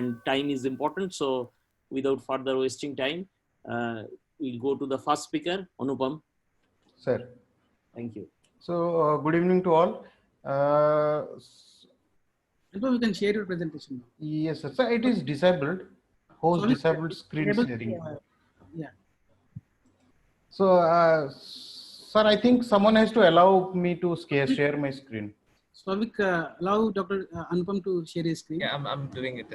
and time is important. So without further wasting time, we'll go to the first speaker, Anupam. Sir. Thank you. So, good evening to all. You can share your presentation now. Yes, sir. So it is disabled. Host disabled screen sharing. Yeah. So, sir, I think someone has to allow me to share my screen. Swavik, allow Dr. Anupam to share his screen. Yeah, I'm doing it.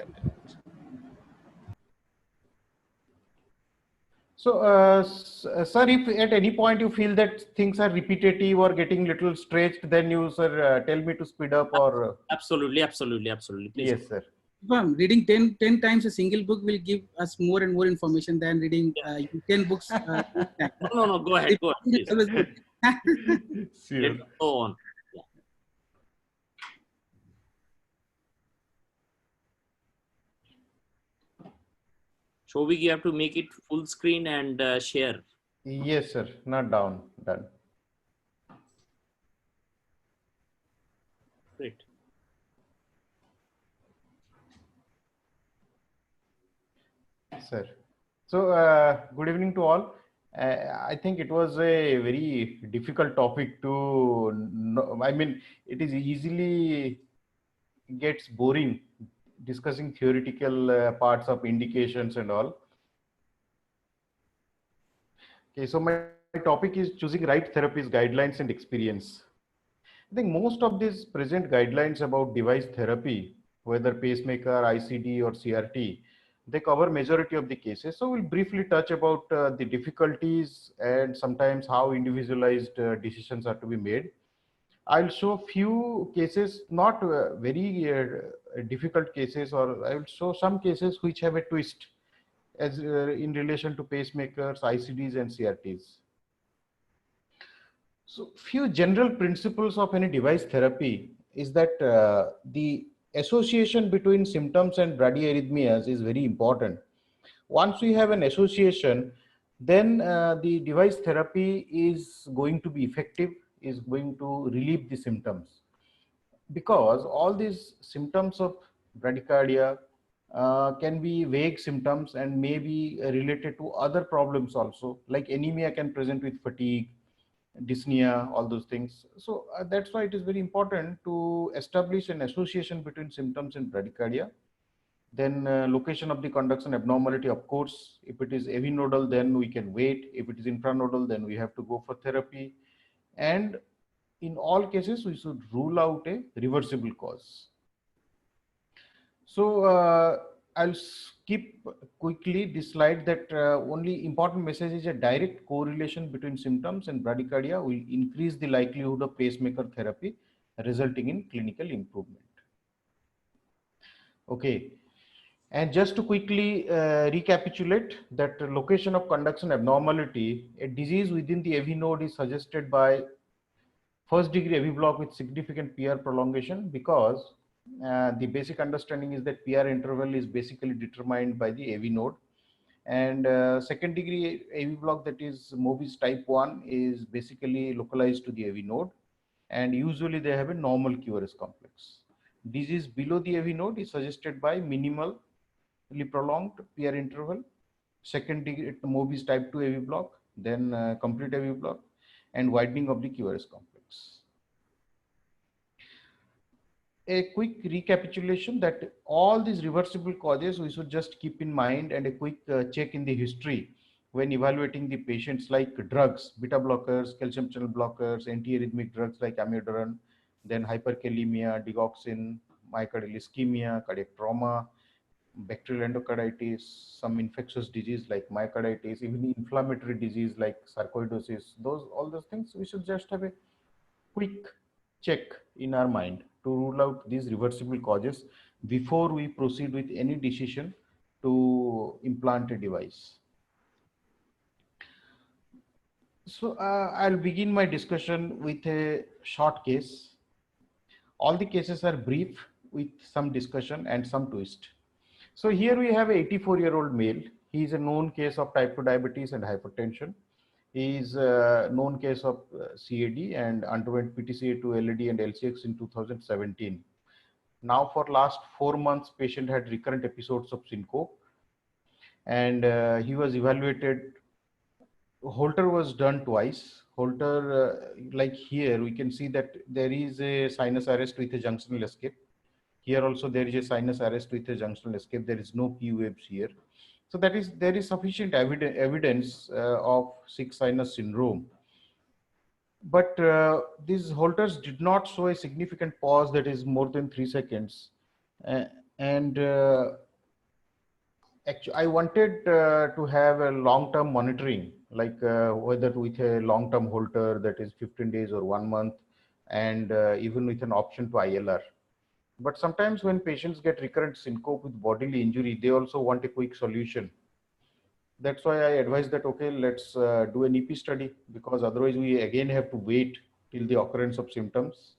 So, sir, if at any point you feel that things are repetitive or getting little stretched, then you, sir, tell me to speed up or. Absolutely. Please. Yes, sir. Reading 10 times a single book will give us more and more information than reading 10 books. No, go ahead. Sure. Go on. Shovik, you have to make it full screen and share. Yes, sir. Not down. Done. Great. Sir. So, good evening to all. I think it was a very difficult topic to know. I mean, it is easily gets boring discussing theoretical parts of indications and all. Okay, so my topic is choosing right therapies, guidelines and experience. I think most of these present guidelines about device therapy, whether pacemaker, ICD or CRT, they cover majority of the cases. So we'll briefly touch about the difficulties and sometimes how individualized decisions are to be made. I'll show few cases, not very difficult cases, or I will show some cases which have a twist as in relation to pacemakers, ICDs and CRTs. So few general principles of any device therapy is that the association between symptoms and bradyarrhythmias is very important. Once we have an association, then the device therapy is going to be effective, is going to relieve the symptoms. Because all these symptoms of bradycardia can be vague symptoms and may be related to other problems also, like anemia can present with fatigue, dyspnea, all those things. So that's why it is very important to establish an association between symptoms and bradycardia. Then location of the conduction abnormality, of course, if it is avinodal, then we can wait. If it is infranodal, then we have to go for therapy. And in all cases, we should rule out a reversible cause. So I'll skip quickly this slide that only important message is a direct correlation between symptoms and bradycardia will increase the likelihood of pacemaker therapy, resulting in clinical improvement. Okay. And just to quickly recapitulate that location of conduction abnormality, a disease within the AV node is suggested by first degree AV block with significant PR prolongation, because the basic understanding is that PR interval is basically determined by the AV node. And second degree AV block, that is Mobis type 1, is basically localized to the AV node. And usually they have a normal QRS complex. Disease below the AV node is suggested by minimally prolonged PR interval, second degree Mobis type 2 AV block, then complete AV block, and widening of the QRS complex. A quick recapitulation that all these reversible causes we should just keep in mind, and a quick check in the history when evaluating the patients, like drugs, beta blockers, calcium channel blockers, antiarrhythmic drugs like amiodarone, then hyperkalemia, digoxin, myocardial ischemia, cardiac trauma, bacterial endocarditis, some infectious disease like myocarditis, even inflammatory disease like sarcoidosis, all those things we should just have a quick check in our mind to rule out these reversible causes before we proceed with any decision to implant a device. So I'll begin my discussion with a short case. All the cases are brief with some discussion and some twist. So here we have an 84-year-old male. He is a known case of type 2 diabetes and hypertension. He is a known case of CAD and underwent PTCA2 LAD and LCX in 2017. Now for last 4 months, patient had recurrent episodes of syncope, and he was evaluated. Holter was done twice. Holter, like here, we can see that there is a sinus arrest with a junctional escape. Here also there is a sinus arrest with a junctional escape. There is no P waves here. So that is, there is sufficient evidence of sick sinus syndrome. But these Holters did not show a significant pause that is more than 3 seconds. And actually, I wanted to have a long-term monitoring, like whether with a long-term Holter that is 15 days or 1 month, and even with an option to ILR. But sometimes when patients get recurrent syncope with bodily injury, they also want a quick solution. That's why I advise that, okay, let's do an EP study, because otherwise we again have to wait till the occurrence of symptoms.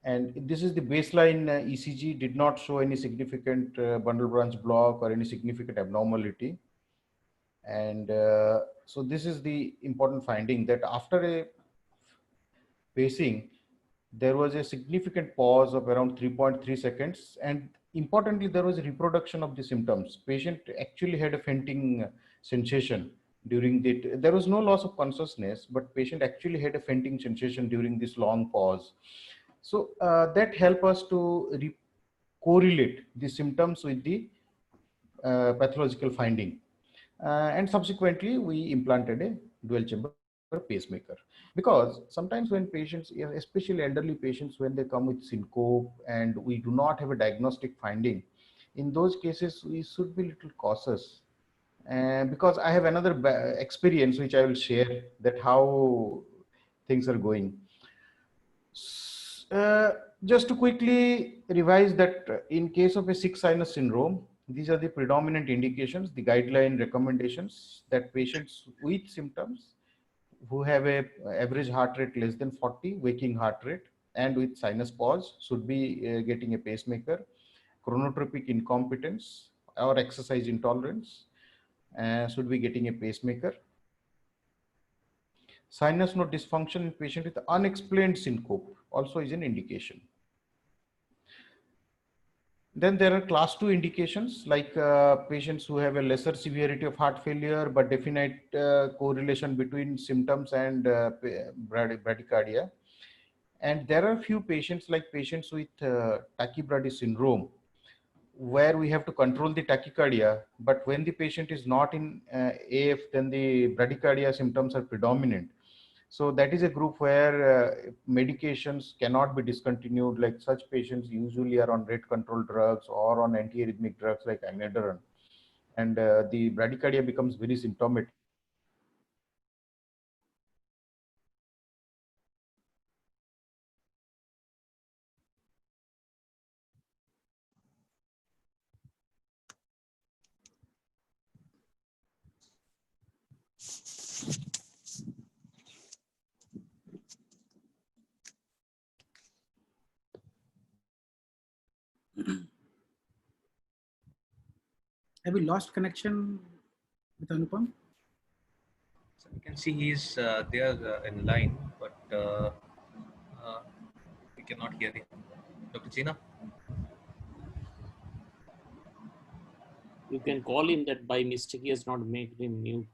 And this is the baseline ECG, did not show any significant bundle branch block or any significant abnormality. And so this is the important finding, that after a pacing, there was a significant pause of around 3.3 seconds. And importantly, there was a reproduction of the symptoms. Patient actually had a fainting sensation during the, there was no loss of consciousness, but patient actually had a fainting sensation during this long pause. So that help us to correlate the symptoms with the pathological finding. And subsequently, we implanted a dual chamber pacemaker, because sometimes when patients, especially elderly patients, when they come with syncope and we do not have a diagnostic finding, in those cases we should be a little cautious. Because I have another experience which I will share, that how things are going. Uh, just to quickly revise that, in case of a sick sinus syndrome, these are the predominant indications, the guideline recommendations, that patients with symptoms who have a average heart rate less than 40, waking heart rate, and with sinus pause should be getting a pacemaker. Chronotropic incompetence or exercise intolerance should be getting a pacemaker. Sinus node dysfunction in patient with unexplained syncope also is an indication. Then there are class 2 indications, like patients who have a lesser severity of heart failure, but definite correlation between symptoms and bradycardia. And there are few patients, like patients with tachybrady syndrome, where we have to control the tachycardia, but when the patient is not in AF, then the bradycardia symptoms are predominant. So that is a group where medications cannot be discontinued. Like such patients usually are on rate control drugs or on antiarrhythmic drugs like amiodarone, and the bradycardia becomes very symptomatic. Have we lost connection with Anupam? So you can see he's there in line, but we cannot hear him. Dr. Gina? You can call him that by mistake he has not made him mute.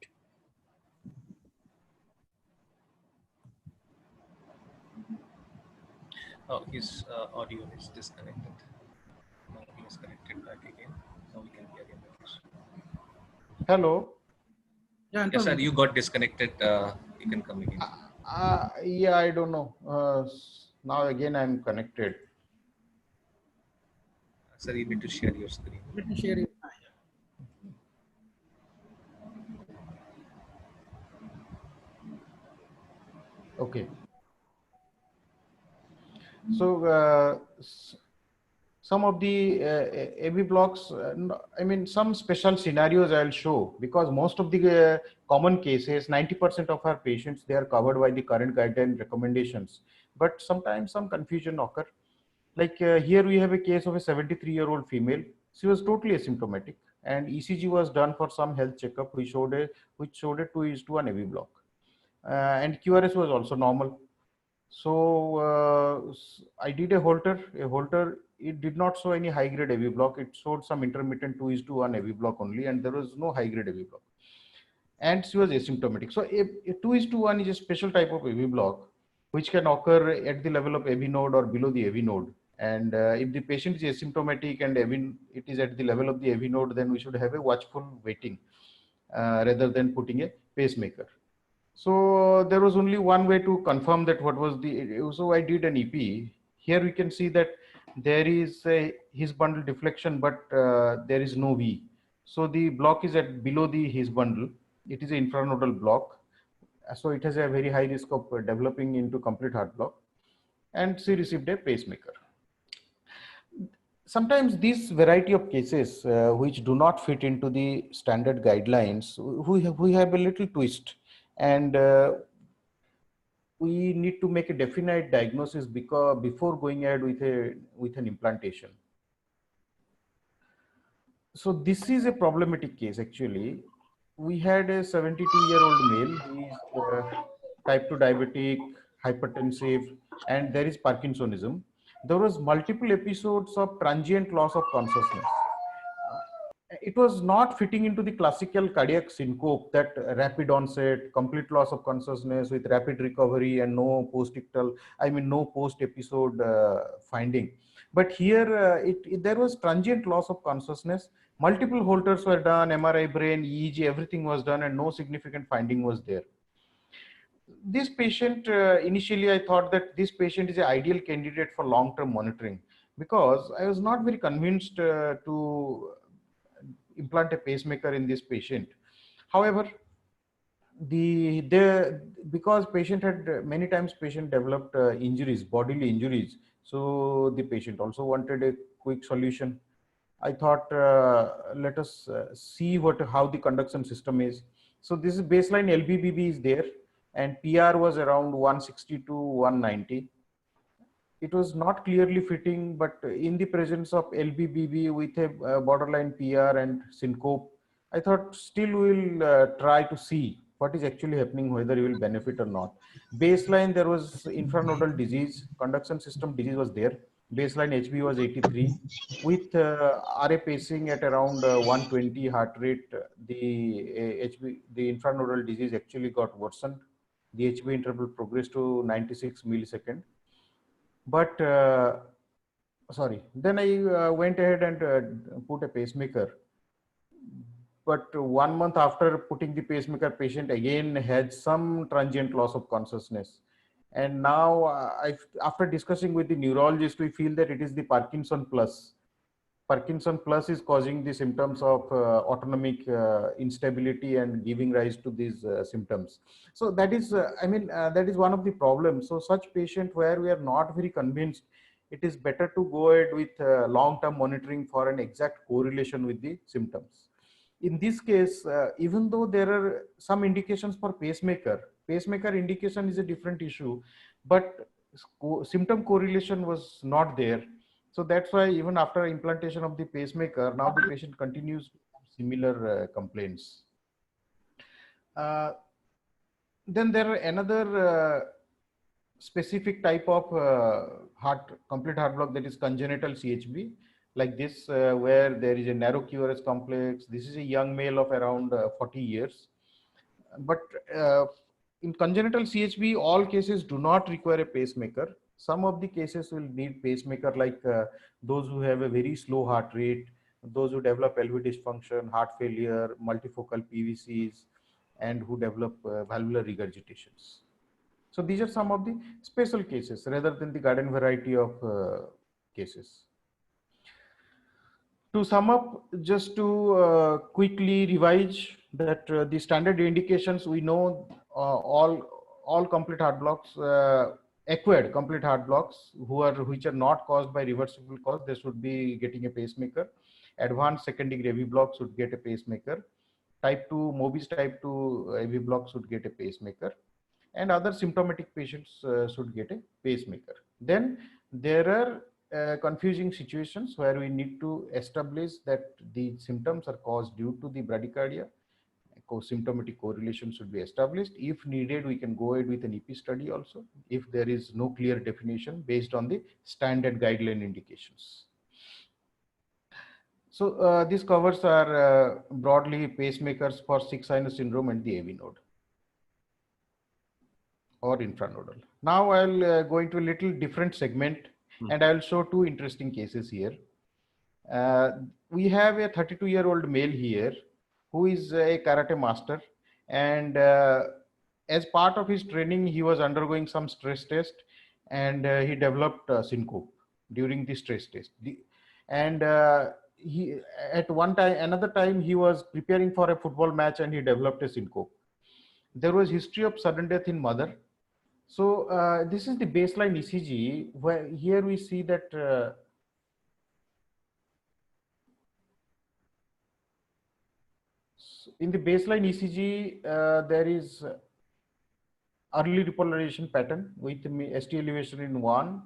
Oh, his audio is disconnected. Now he is connected back again. Now we can hear him. Hello. Yeah, Yes, sir, Anupam. you got disconnected. You can come again. Yeah, I don't know. Now again I'm connected. Sir, you need to share your screen. Let me share it. Okay. So some of the AV blocks, I mean, some special scenarios I'll show, because most of the common cases, 90% of our patients, they are covered by the current guideline recommendations. But sometimes some confusion occur. Like here we have a case of a 73-year-old female. She was totally asymptomatic, and ECG was done for some health checkup, which showed a 2:1 AV block. And QRS was also normal. So I did a Holter. A Holter, it did not show any high grade AV block. It showed some intermittent 2:1 AV block only, and there was no high grade AV block. And she was asymptomatic. So a 2:1 is a special type of AV block which can occur at the level of AV node or below the AV node. And if the patient is asymptomatic and it is at the level of the AV node, then we should have a watchful waiting rather than putting a pacemaker. So there was only one way to confirm that what was the, so I did an EP. Here we can see that there is a His bundle deflection, but there is no V. So the block is at below the His bundle. It is an infranodal block. So it has a very high risk of developing into complete heart block. And she received a pacemaker. Sometimes these variety of cases which do not fit into the standard guidelines, we have a little twist, and we need to make a definite diagnosis before going ahead with an implantation. So this is a problematic case actually. We had a 72-year-old male. He is type 2 diabetic, hypertensive, and there is Parkinsonism. There was multiple episodes of transient loss of consciousness. It was not fitting into the classical cardiac syncope, that rapid onset, complete loss of consciousness with rapid recovery and no post-ictal, no post-episode finding. But here there was transient loss of consciousness. Multiple Holters were done, MRI brain, EEG, everything was done, and no significant finding was there. This patient, initially I thought that this patient is an ideal candidate for long-term monitoring, because I was not very convinced to implant a pacemaker in this patient. However, because patient had many times patient developed injuries, bodily injuries, so the patient also wanted a quick solution. I thought let us see how the conduction system is. So this is baseline LBBB is there, and PR was around 160 to 190. It was not clearly fitting, but in the presence of LBBB with a borderline PR and syncope, I thought still we'll try to see what is actually happening, whether you will benefit or not. Baseline, there was infranodal disease, conduction system disease was there. Baseline HB was 83. With RA pacing at around 120 heart rate, the infranodal disease actually got worsened. The HB interval progressed to 96 millisecond. But sorry, then I went ahead and put a pacemaker. But 1 month after putting the pacemaker, patient again had some transient loss of consciousness. And now after discussing with the neurologist, we feel that it is the Parkinson plus. Parkinson plus is causing the symptoms of autonomic instability and giving rise to these symptoms. So that is, that is one of the problems. So such patient where we are not very convinced, it is better to go ahead with long-term monitoring for an exact correlation with the symptoms. In this case, even though there are some indications for pacemaker indication is a different issue, but symptom correlation was not there. So that's why even after implantation of the pacemaker, now the patient continues similar complaints. Then there are another specific type of complete heart block, that is congenital CHB, like this, where there is a narrow QRS complex. This is a young male of around 40 years. But in congenital CHB, all cases do not require a pacemaker. Some of the cases will need pacemaker, like those who have a very slow heart rate, those who develop LV dysfunction, heart failure, multifocal PVCs, and who develop valvular regurgitations. So these are some of the special cases rather than the garden variety of cases. To sum up, just to quickly revise that the standard indications, we know all complete heart blocks, acquired complete heart blocks which are not caused by reversible cause, they should be getting a pacemaker. Advanced second degree AV block should get a pacemaker. Type 2 Mobis type 2 AV block should get a pacemaker, and other symptomatic patients should get a pacemaker. Then there are confusing situations where we need to establish that the symptoms are caused due to the bradycardia, symptomatic correlation should be established. If needed, we can go ahead with an EP study also, if there is no clear definition based on the standard guideline indications. So this covers our broadly pacemakers for sick sinus syndrome and the AV node or infranodal. Now I'll go into a little different segment, and I'll show two interesting cases here. We have a 32-year-old male here who is a karate master, and as part of his training, he was undergoing some stress test, and he developed syncope during the stress test. And he, at one time, another time, he was preparing for a football match, and he developed a syncope. There was history of sudden death in mother. So this is the baseline ECG, where here we see that in the baseline ECG, there is early repolarization pattern with ST elevation in 1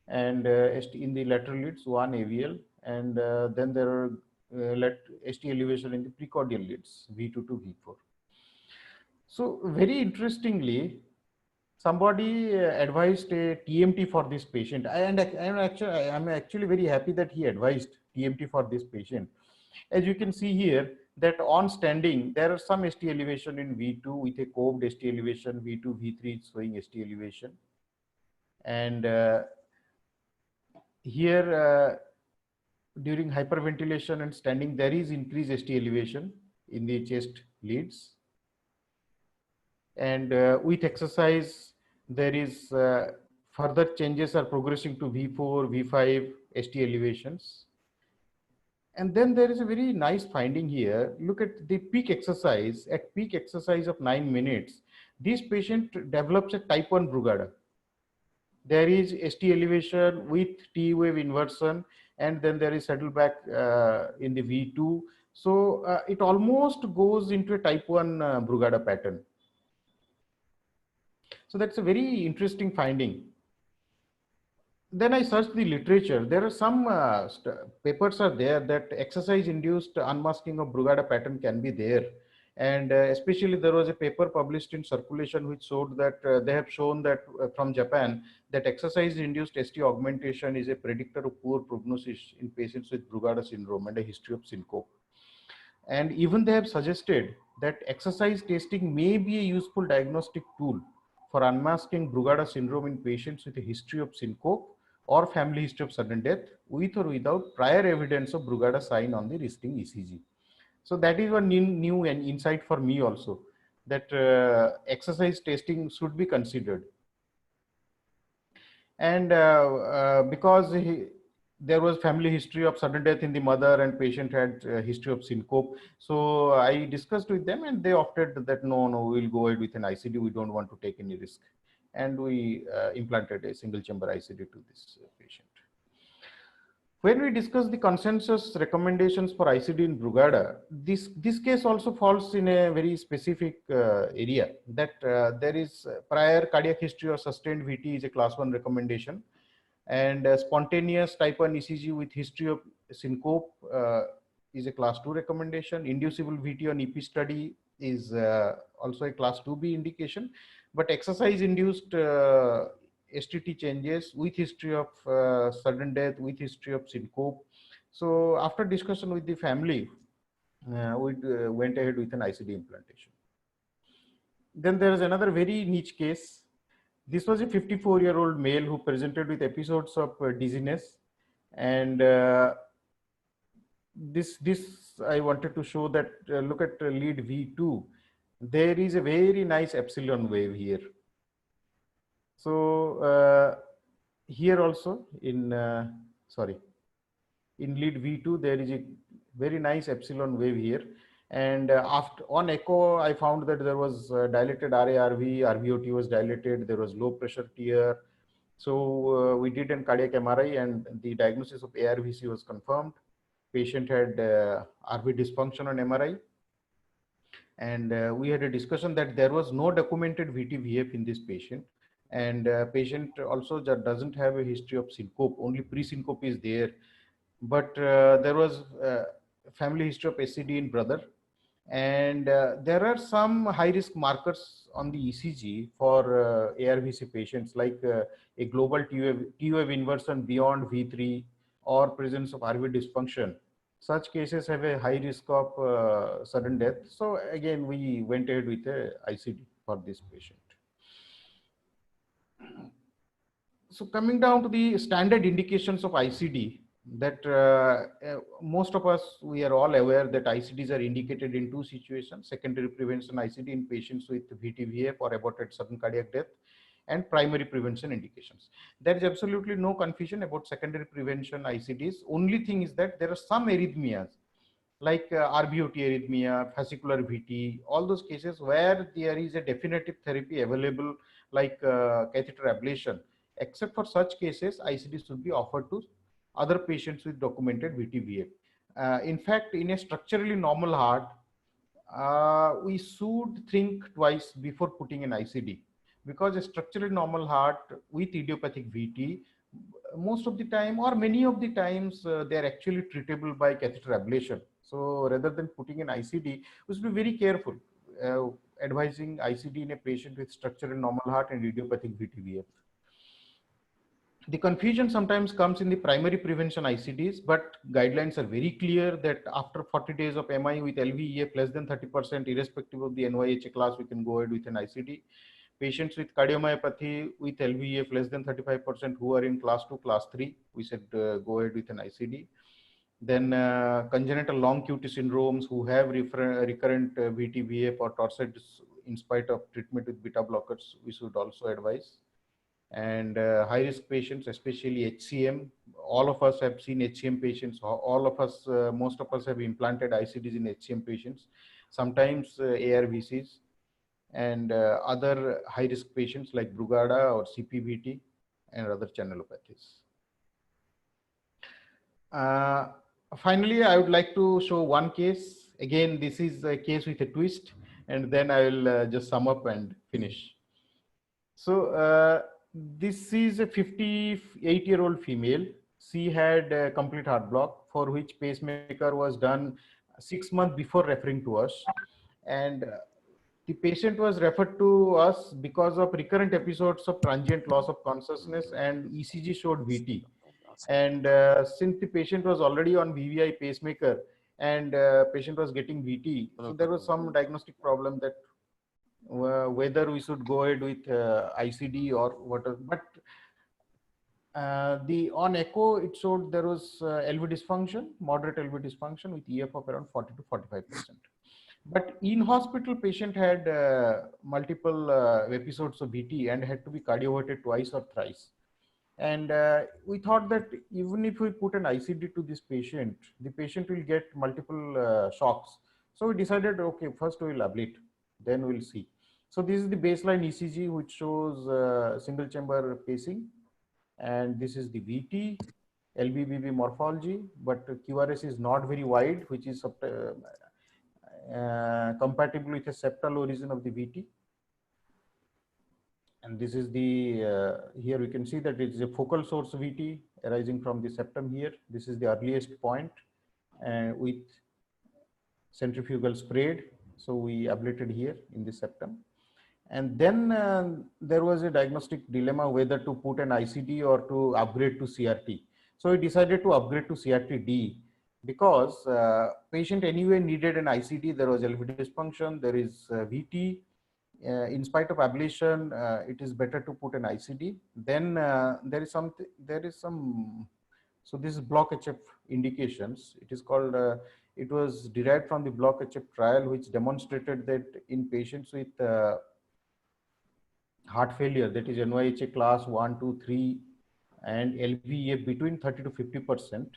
and in the lateral leads 1 AVL, and then there are ST elevation in the precordial leads V2 to V4. So very interestingly, somebody advised a TMT for this patient, and I'm actually very happy that he advised TMT for this patient. As you can see here, that on standing, there are some ST elevation in V2 with a coved ST elevation, V2, V3 is showing ST elevation. And here, during hyperventilation and standing, there is increased ST elevation in the chest leads. And with exercise, there is further changes are progressing to V4, V5 ST elevations. And then there is a very nice finding here. Look at the peak exercise. At peak exercise of 9 minutes, this patient develops a type 1 Brugada. There is ST elevation with T wave inversion, and then there is saddleback in the V2. So it almost goes into a type 1 Brugada pattern. So that's a very interesting finding. Then I searched the literature. There are some papers are there that exercise-induced unmasking of Brugada pattern can be there. And especially there was a paper published in Circulation which showed that they have shown that from Japan, that exercise-induced ST augmentation is a predictor of poor prognosis in patients with Brugada syndrome and a history of syncope. And even they have suggested that exercise testing may be a useful diagnostic tool for unmasking Brugada syndrome in patients with a history of syncope or family history of sudden death with or without prior evidence of Brugada sign on the resting ECG. So that is one new and insight for me also, that exercise testing should be considered. And because there was family history of sudden death in the mother and patient had history of syncope. So I discussed with them and they opted that no, we'll go ahead with an ICD. We don't want to take any risk. And we implanted a single chamber ICD to this patient. When we discuss the consensus recommendations for ICD in Brugada, this case also falls in a very specific area, that there is prior cardiac history or sustained VT is a class 1 recommendation, and spontaneous type 1 ECG with history of syncope is a class 2 recommendation. Inducible VT on EP study is also a class 2B indication, but exercise induced STT changes with history of sudden death, with history of syncope. So after discussion with the family, we went ahead with an ICD implantation. Then there is another very niche case. This was a 54-year-old male who presented with episodes of dizziness, and this I wanted to show that look at lead V2. There is a very nice epsilon wave here. So here also in in lead V2 there is a very nice epsilon wave here, and after on echo I found that there was dilated RA-RV, RVOT was dilated, there was low pressure tear. So we did an cardiac MRI and the diagnosis of ARVC was confirmed. Patient had RV dysfunction on MRI, and we had a discussion that there was no documented VT-VF in this patient. And patient also doesn't have a history of syncope, only pre-syncope is there. But there was family history of SCD in brother. And there are some high risk markers on the ECG for ARVC patients, like a global TOF inversion beyond V3 or presence of RV dysfunction. Such cases have a high risk of sudden death. So again, we went ahead with a ICD for this patient. So coming down to the standard indications of ICD, that most of us, we are all aware that ICDs are indicated in two situations: secondary prevention ICD in patients with VTVF or aborted sudden cardiac death, and primary prevention indications. There is absolutely no confusion about secondary prevention ICDs. Only thing is that there are some arrhythmias like RBOT arrhythmia, fascicular VT, all those cases where there is a definitive therapy available, like catheter ablation. Except for such cases, ICD should be offered to other patients with documented VTVF. In fact, in a structurally normal heart, we should think twice before putting an ICD, because a structurally normal heart with idiopathic VT, most of the time or many of the times, they are actually treatable by catheter ablation. So rather than putting an ICD, we should be very careful advising ICD in a patient with structurally normal heart and idiopathic VTVF. The confusion sometimes comes in the primary prevention ICDs, but guidelines are very clear that after 40 days of MI with LVEF less than 30%, irrespective of the NYHA class, we can go ahead with an ICD. Patients with cardiomyopathy with LVEF less than 35% who are in class 2, class 3, we said go ahead with an ICD. Then congenital long QT syndromes who have recurrent VTVF or torsades in spite of treatment with beta blockers, we should also advise. And high risk patients, especially HCM, all of us have seen HCM patients. All of us, most of us have implanted ICDs in HCM patients, sometimes ARVCs, and other high risk patients like Brugada or CPVT and other channelopathies. Finally, I would like to show one case. Again, this is a case with a twist, and then I will just sum up and finish. So this is a 58-year-old female. She had a complete heart block for which pacemaker was done 6 months before referring to us. And the patient was referred to us because of recurrent episodes of transient loss of consciousness, and ECG showed VT. And since the patient was already on VVI pacemaker and patient was getting VT, so there was some diagnostic problem that whether we should go ahead with ICD or whatever. But on echo, it showed there was LV dysfunction, moderate LV dysfunction with EF of around 40 to 45%. But in hospital, patient had multiple episodes of VT and had to be cardioverted twice or thrice. And we thought that even if we put an ICD to this patient, the patient will get multiple shocks. So we decided, okay, first we will ablate, then we'll see. So this is the baseline ECG, which shows single chamber pacing. And this is the VT, LVBB morphology, but QRS is not very wide, which is compatible with a septal origin of the VT. And this is the, here we can see that it is a focal source VT arising from the septum here. This is the earliest point with centrifugal sprayed. So we ablated here in the septum. And then there was a diagnostic dilemma whether to put an ICD or to upgrade to CRT. So we decided to upgrade to CRT-D because patient anyway needed an ICD. There was LV dysfunction, there is VT. In spite of ablation, it is better to put an ICD. Then there is some, so this is block HF indications. It is called, it was derived from the block HF trial, which demonstrated that in patients with heart failure, that is NYHA class 1, 2, 3, and LVEF between 30 to 50%,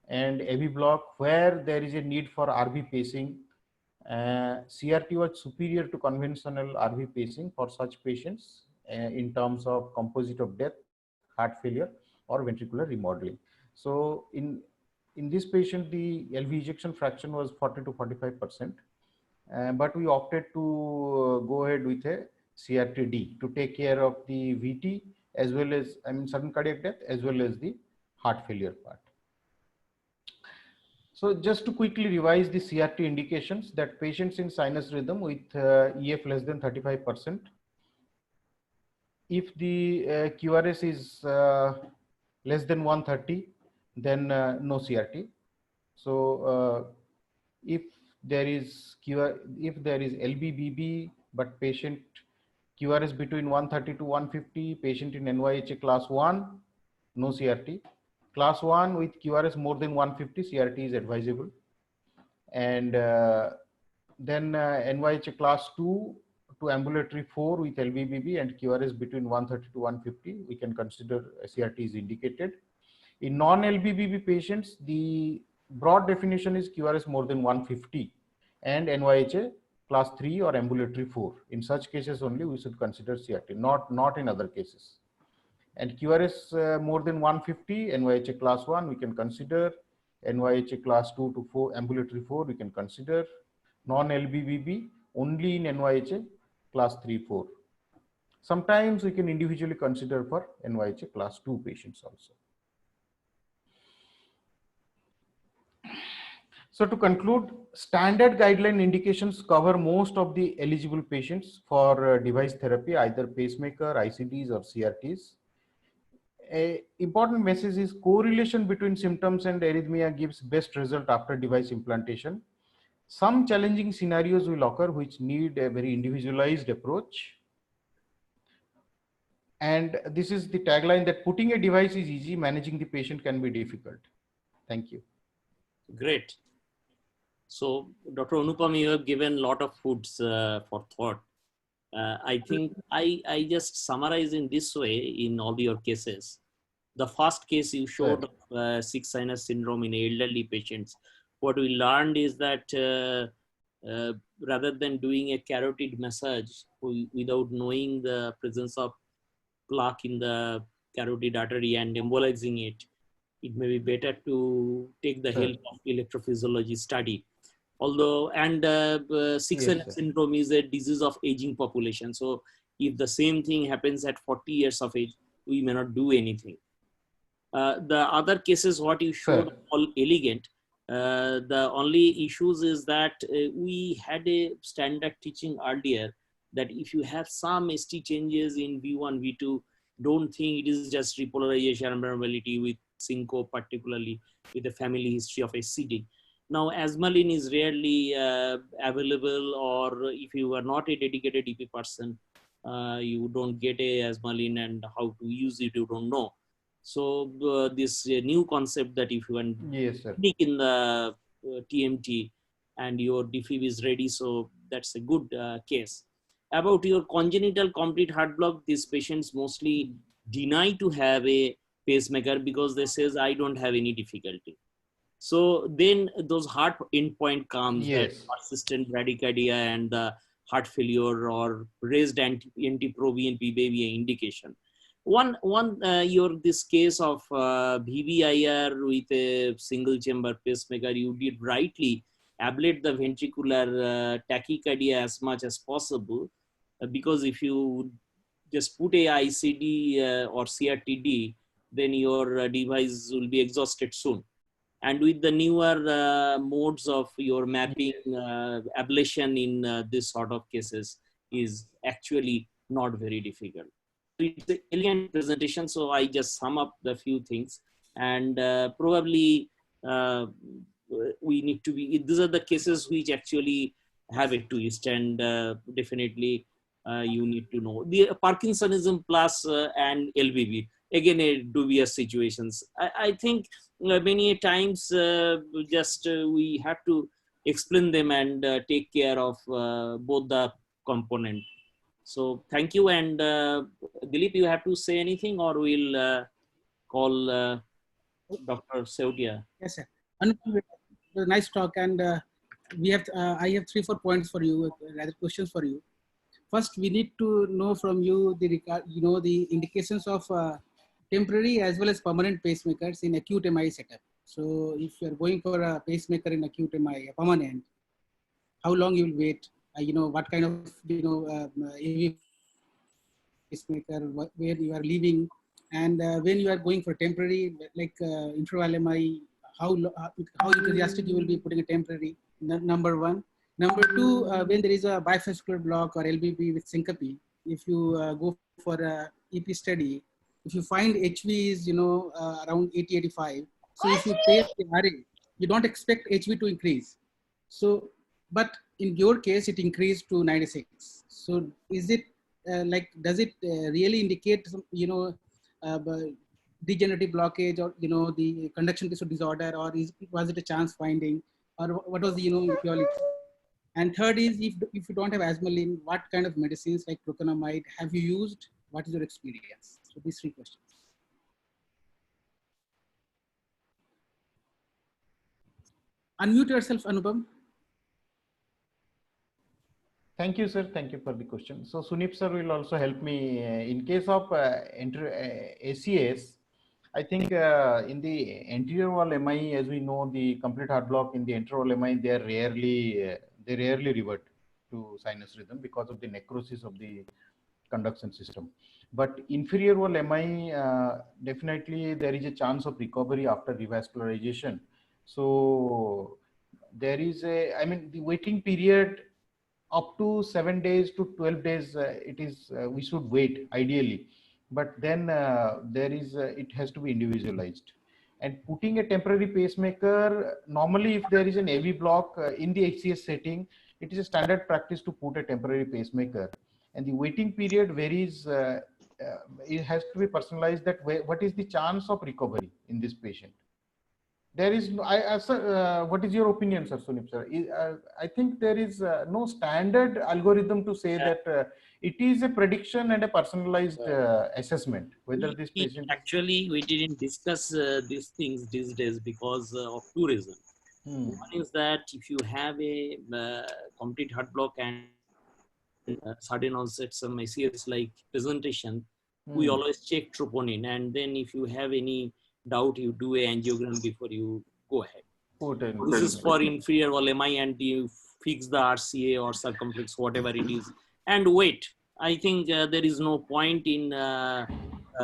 and AV block where there is a need for RV pacing, CRT was superior to conventional RV pacing for such patients in terms of composite of death, heart failure, or ventricular remodeling. So in this patient, the LV ejection fraction was 40 to 45%, but we opted to go ahead with a CRT-D to take care of the VT as well as, I mean, sudden cardiac death as well as the heart failure part. So just to quickly revise the CRT indications, that patients in sinus rhythm with EF less than 35%, if the QRS is less than 130, then no CRT. So if there is if there is LBBB, but patient QRS between 130 to 150, patient in NYHA class 1, no CRT. Class 1 with QRS more than 150, CRT is advisable. And then NYHA class 2 to ambulatory 4 with LBBB and QRS between 130 to 150, we can consider CRT is indicated. In non-LBBB patients, the broad definition is QRS more than 150 and NYHA class 3 or ambulatory 4. In such cases only we should consider CRT, not in other cases. And QRS more than 150, NYHA class 1 we can consider, NYHA class 2 to 4, ambulatory 4 we can consider, non-LBBB only in NYHA class 3, 4. Sometimes we can individually consider for NYHA class 2 patients also. So to conclude, standard guideline indications cover most of the eligible patients for device therapy, either pacemaker, ICDs or CRTs. A important message is correlation between symptoms and arrhythmia gives best result after device implantation. Some challenging scenarios will occur which need a very individualized approach. And this is the tagline that putting a device is easy, managing the patient can be difficult. Thank you. Great. So, Dr. Anupam, you have given a lot of foods for thought. I think I just summarize in this way in all your cases. The first case you showed of sick sinus syndrome in elderly patients. What we learned is that rather than doing a carotid massage without knowing the presence of plaque in the carotid artery and embolizing it, it may be better to take the help of electrophysiology study. Although, and sick sinus syndrome is a disease of aging population. So if the same thing happens at 40 years of age, we may not do anything. The other cases, what you showed, all elegant. The only issues is that we had a standard teaching earlier that if you have some ST changes in V1, V2, don't think it is just repolarization abnormality with syncope, particularly with a family history of SCD. Now, Asmalin is rarely available, or if you are not a dedicated EP person, you don't get a Asmalin, and how to use it, you don't know. So this new concept that if you are in the TMT and your defib is ready, so that's a good case. About your congenital complete heart block, these patients mostly deny to have a pacemaker because they says, I don't have any difficulty. So then those heart endpoint comes, that persistent bradycardia and the heart failure or raised anti-proBNP baby indication. This case of VVIR with a single chamber pacemaker, you did rightly ablate the ventricular tachycardia as much as possible, because if you just put a ICD or CRTD, then your device will be exhausted soon. And with the newer modes of your mapping, ablation in this sort of cases is actually not very difficult. It's an elegant presentation, so I just sum up the few things, and probably we need to be, these are the cases which actually have a twist, and definitely you need to know. The Parkinsonism plus and LBB, again, a dubious situations. I think many times we have to explain them and take care of both the component. So thank you. And Dilip, you have to say anything, or we'll call Dr. Seutia. Yes, sir. Nice talk. And we have I have 3-4 points for you, rather questions for you. First, we need to know from you the indications of temporary as well as permanent pacemakers in acute MI setup. So if you're going for a pacemaker in acute MI, permanent, how long you will wait? What kind of AV pacemaker, where you are leaving, and when you are going for temporary like interval MI, how enthusiastic you will be putting a temporary. Number one. Number two, when there is a bifascicular block or LBB with syncope, if you go for a EP study, if you find HV is around 80, 85, so if you pace the RA, you don't expect HV to increase. So, but in your case, it increased to 96. So, is it does it really indicate some, degenerative blockage or the conduction tissue disorder, or was it a chance finding, or what was the etiology? And third is, if you don't have asmalin, what kind of medicines like procainamide have you used? What is your experience? So these three questions. Unmute yourself, Anupam. Thank you, sir. Thank you for the question. So Sunip sir will also help me in case of ACS. I think in the anterior wall MI, as we know, the complete heart block in the anterior wall MI, they rarely revert to sinus rhythm because of the necrosis of the conduction system. But inferior wall MI, definitely there is a chance of recovery after revascularization. So there is the waiting period up to 7 days to 12 days, we should wait ideally. But then it has to be individualized. And putting a temporary pacemaker, normally if there is an AV block in the HCS setting, it is a standard practice to put a temporary pacemaker. And the waiting period varies, it has to be personalized that what is the chance of recovery in this patient. There is no, what is your opinion, sir, Sunip sir? I think there is no standard algorithm to say that it is a prediction and a personalized assessment whether this patient. Actually, we didn't discuss these things these days because of two reasons. One is that if you have a complete heart block and sudden onset some ACS like presentation, we always check troponin, and then if you have any doubt, you do a angiogram before you go ahead. This is for inferior wall MI, and you fix the RCA or circumflex, whatever it is, and wait. I think there is no point in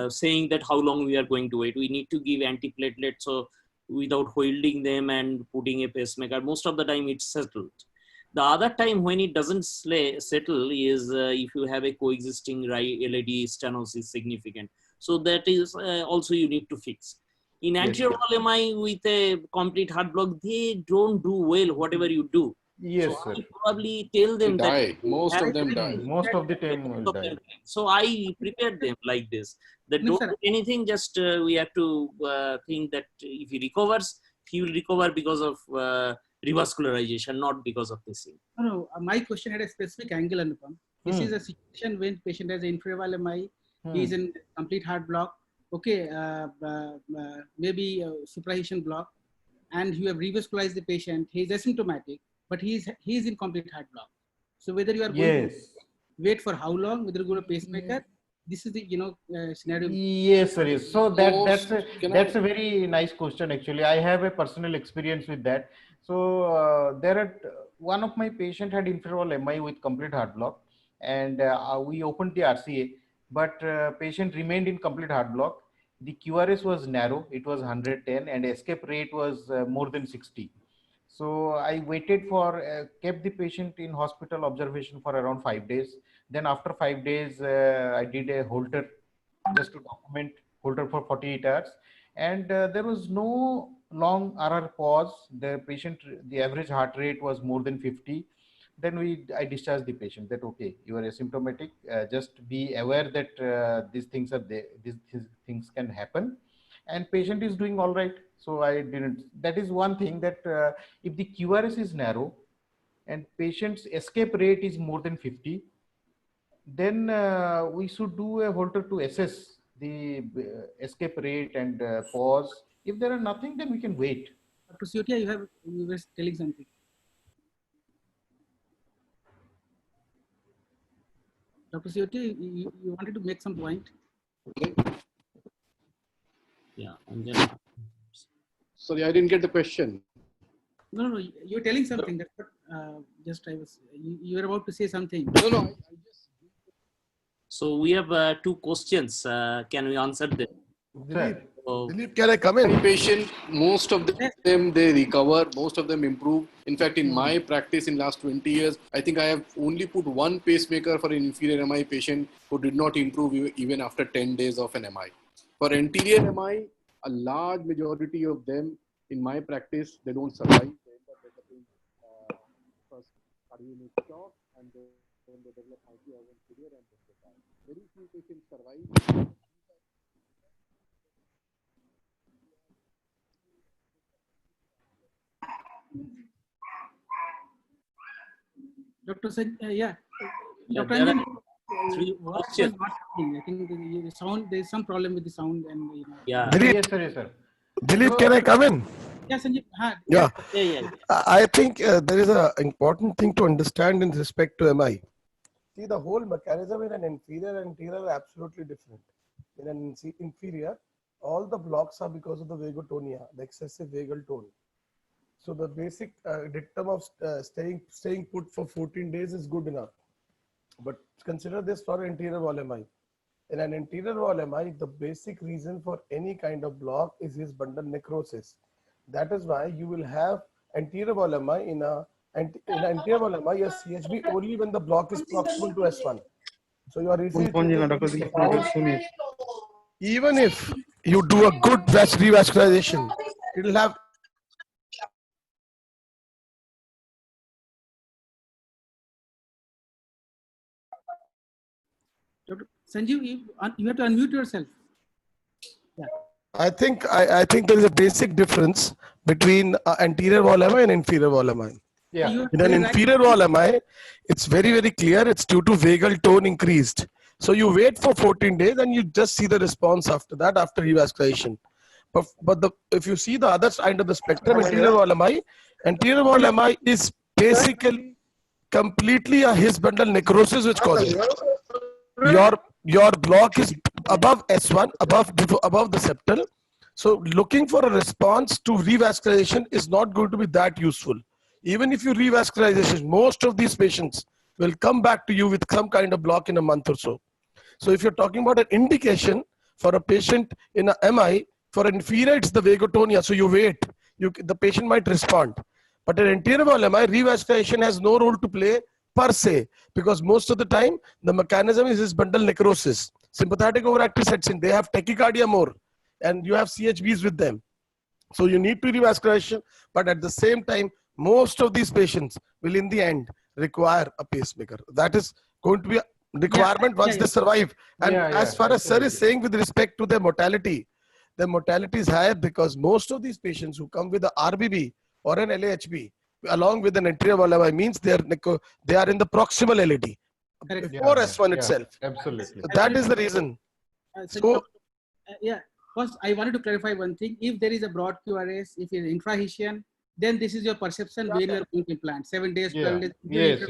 saying that how long we are going to wait. We need to give antiplatelets, so without holding them and putting a pacemaker, most of the time it's settled. The other time when it doesn't settle is if you have a coexisting LAD stenosis significant. So that is also you need to fix. In anterior wall MI with a complete heart block, they don't do well whatever you do. Yes, so sir. I probably tell them die. that Most of them die. Most of the time will die. So I prepared them like this. That don't do anything, just we have to think that if he recovers, he will recover because of revascularization, not because of pacing. No, my question had a specific angle, Anupam. This is a situation when patient has inferior wall MI, he is in complete heart block, okay, maybe suprahesion block, and you have revascularized the patient. He is asymptomatic, but he is in complete heart block. So whether you are going to wait for how long, whether you go to pacemaker, this is the scenario. Yes, sir. Yes. So that's a very nice question. Actually, I have a personal experience with that. So one of my patient had inferior wall MI with complete heart block, and we opened the RCA, but patient remained in complete heart block. The QRS was narrow; it was 110, and escape rate was more than 60. So I waited for, kept the patient in hospital observation for around 5 days. Then after 5 days, I did a Holter just to document Holter for 48 hours. And there was no long RR pause. The patient, the average heart rate was more than 50. Then I discharged the patient that, okay, you are asymptomatic. Just be aware that these things are there, these things can happen. And patient is doing all right. So I didn't, that is one thing that if the QRS is narrow and patient's escape rate is more than 50, then we should do a Holter to assess the escape rate and pause. If there are nothing, then we can wait. Dr. Siotia, you were telling something. Dr. Siotia, you wanted to make some point. Okay. Yeah. Sorry, I didn't get the question. No, you're telling something. That's what just I was. You were about to say something. No. I just... So we have 2 questions. Can we answer them? Sir. So, Dilip, can I come in? Patient, most of them they recover, most of them improve. In fact, in my practice in last 20 years, I think I have only put one pacemaker for an inferior MI patient who did not improve even after 10 days of an MI. For anterior MI, a large majority of them in my practice, they don't survive. They end up developing first cardiac shock, and then they develop mitral valve failure, and then they die. Very few patients survive. Dr. Sen, yeah. yeah, Dr. there Anjan, are three voice was questions. not coming. I think the sound, there's some problem with the sound and, Yeah. Dilip, Yes, sir. Yes, sir. Dilip, can I come in? Yeah, Sanjeev. Yeah. Yeah. I think there is an important thing to understand in respect to MI. See, the whole mechanism in an inferior and anterior are absolutely different. In an inferior, all the blocks are because of the vagotonia, the excessive vagal tone. So the basic dictum of staying put for 14 days is good enough. But consider this for anterior wall MI. In an anterior wall MI, the basic reason for any kind of block is his bundle necrosis. That is why you will have anterior wall MI in anterior wall MI, a CHB only when the block is proximal to S1. So your even if you do a good revascularization, it will have Dr. Sanjeev, you have to unmute yourself. Yeah. I think there is a basic difference between anterior wall MI and inferior wall MI. Yeah. You are In an very right. inferior wall MI, it's very, very clear. It's due to vagal tone increased. So you wait for 14 days and you just see the response after that, after revascularization. But if you see the other side of the spectrum, anterior wall MI is basically completely a his bundle necrosis which causes it. Your block is above S1, above the septal. So looking for a response to revascularization is not going to be that useful. Even if you revascularization, most of these patients will come back to you with some kind of block in a month or so. So if you're talking about an indication for a patient in a MI, for inferior, it's the vagotonia. So you wait, the patient might respond. But in anterior wall MI, revascularization has no role to play per se, because most of the time, the mechanism is this bundle necrosis. Sympathetic overactive sets in, they have tachycardia more, and you have CHBs with them. So you need to revascularization, but at the same time, most of these patients will in the end require a pacemaker. That is going to be a requirement once they survive. And as far as sir is saying with respect to their mortality is higher because most of these patients who come with a RBB or an LAHB along with an anterior wall MI means they are in the proximal LAD before S1 itself. Absolutely. So that is the reason. So yeah. First, I wanted to clarify one thing. If there is a broad QRS, if it is intrahesian, then this is your perception where you are going to implant. 7 days, 12 days. Yes.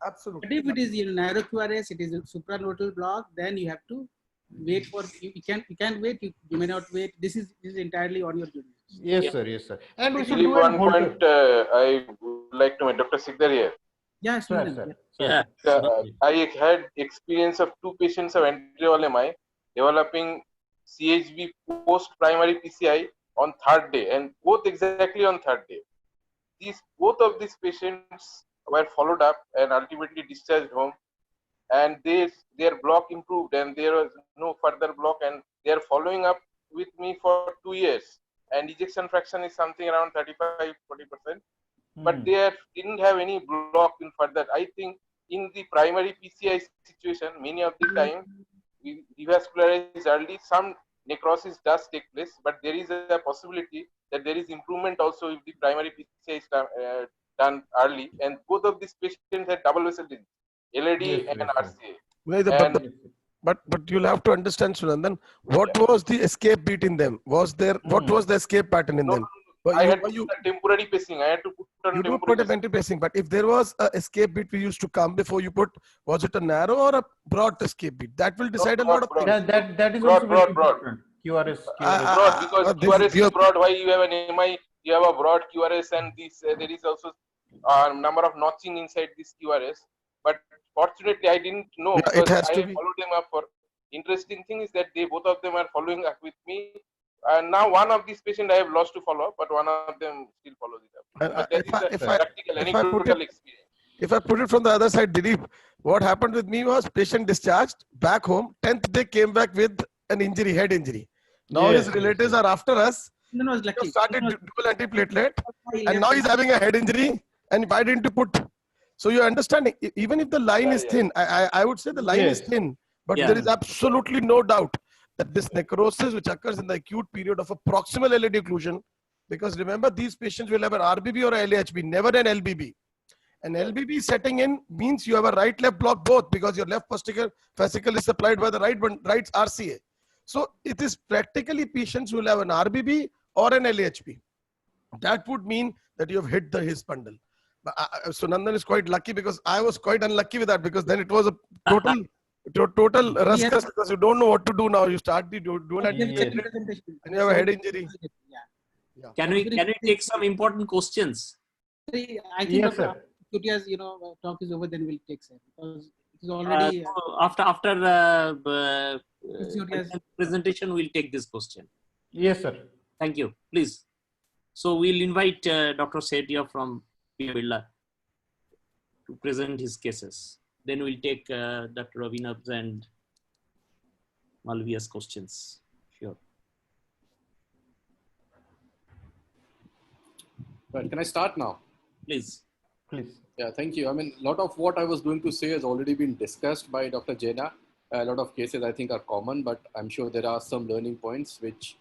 Absolutely. But if it is in narrow QRS, it is a supranodal block, then you have to wait for, you can wait, you may not wait. This is entirely on your duty. Yes, sir. Yes, sir. And we should Actually, do one point I would like to make, Dr. Sikdar here. Yeah, sir. Yeah. I had experience of 2 patients of anterior wall MI developing CHB post primary PCI on 3rd day, and both exactly on 3rd day. Both of these patients were followed up and ultimately discharged home, and their block improved and there was no further block, and they are following up with me for 2 years, and ejection fraction is something around 35-40%. But they didn't have any block in further. I think in the primary PCI situation, many of the time we revascularize early, some necrosis does take place, but there is a possibility that there is improvement also if the primary PCI is done early. And both of these patients had double vessel disease, LAD and RCA. But you'll have to understand, Sunandan, what was the escape beat in them? What was the escape pattern in them? I had to put a temporary pacing. I had to put on temporary pacing. But if there was an escape beat we used to come before you put, was it a narrow or a broad escape beat? That will decide a lot of things. That is broad. QRS. Broad, because QRS is broad. Why you have an MI, you have a broad QRS, and this there is also a number of notching inside this QRS. But fortunately, I didn't know because I followed them up for. Interesting thing is that both of them are following up with me And now one of these patients I have lost to follow up, but one of them still follows it up. But that is a practical, anecdotal experience. If I put it from the other side, Dilip, what happened with me was patient discharged back home. 10th day came back with an injury, head injury. Now Yes, his relatives are after us. No, was He lucky. started dual antiplatelet, He and left now he's having a head injury. And why didn't you put? So you're understanding. Even if the line is thin, I would say the line is Yes. thin, but Yeah. there is absolutely no doubt that this necrosis, which occurs in the acute period of a proximal LAD occlusion, because remember these patients will have an RBB or a LHB, never an LBB. An LBB setting in means you have a right-left block both, because your left posterior fascicle is supplied by the right RCA. So it is practically patients who will have an RBB or an LHB. That would mean that you have hit the his bundle. So Nandan is quite lucky, because I was quite unlucky with that, because then it was a total ruskus, because you don't know what to do now. You start the dual antiplatelet and you have a head injury. Yeah. Can we take some important questions? I think Yes, Dr. sir. Kutia's, talk is over, then we'll take sir, because it is already So after the Kutia's presentation, we'll take this question. Yes, sir. Thank you. Please. So we'll invite Dr. Setia from P. Birla to present his cases. Then we'll take Dr. Ravinab's and Malvia's questions. Sure. Right, can I start now? Please. Please. Yeah, thank you. I mean, a lot of what I was going to say has already been discussed by Dr. Jaina. A lot of cases I think are common, but I'm sure there are some learning points which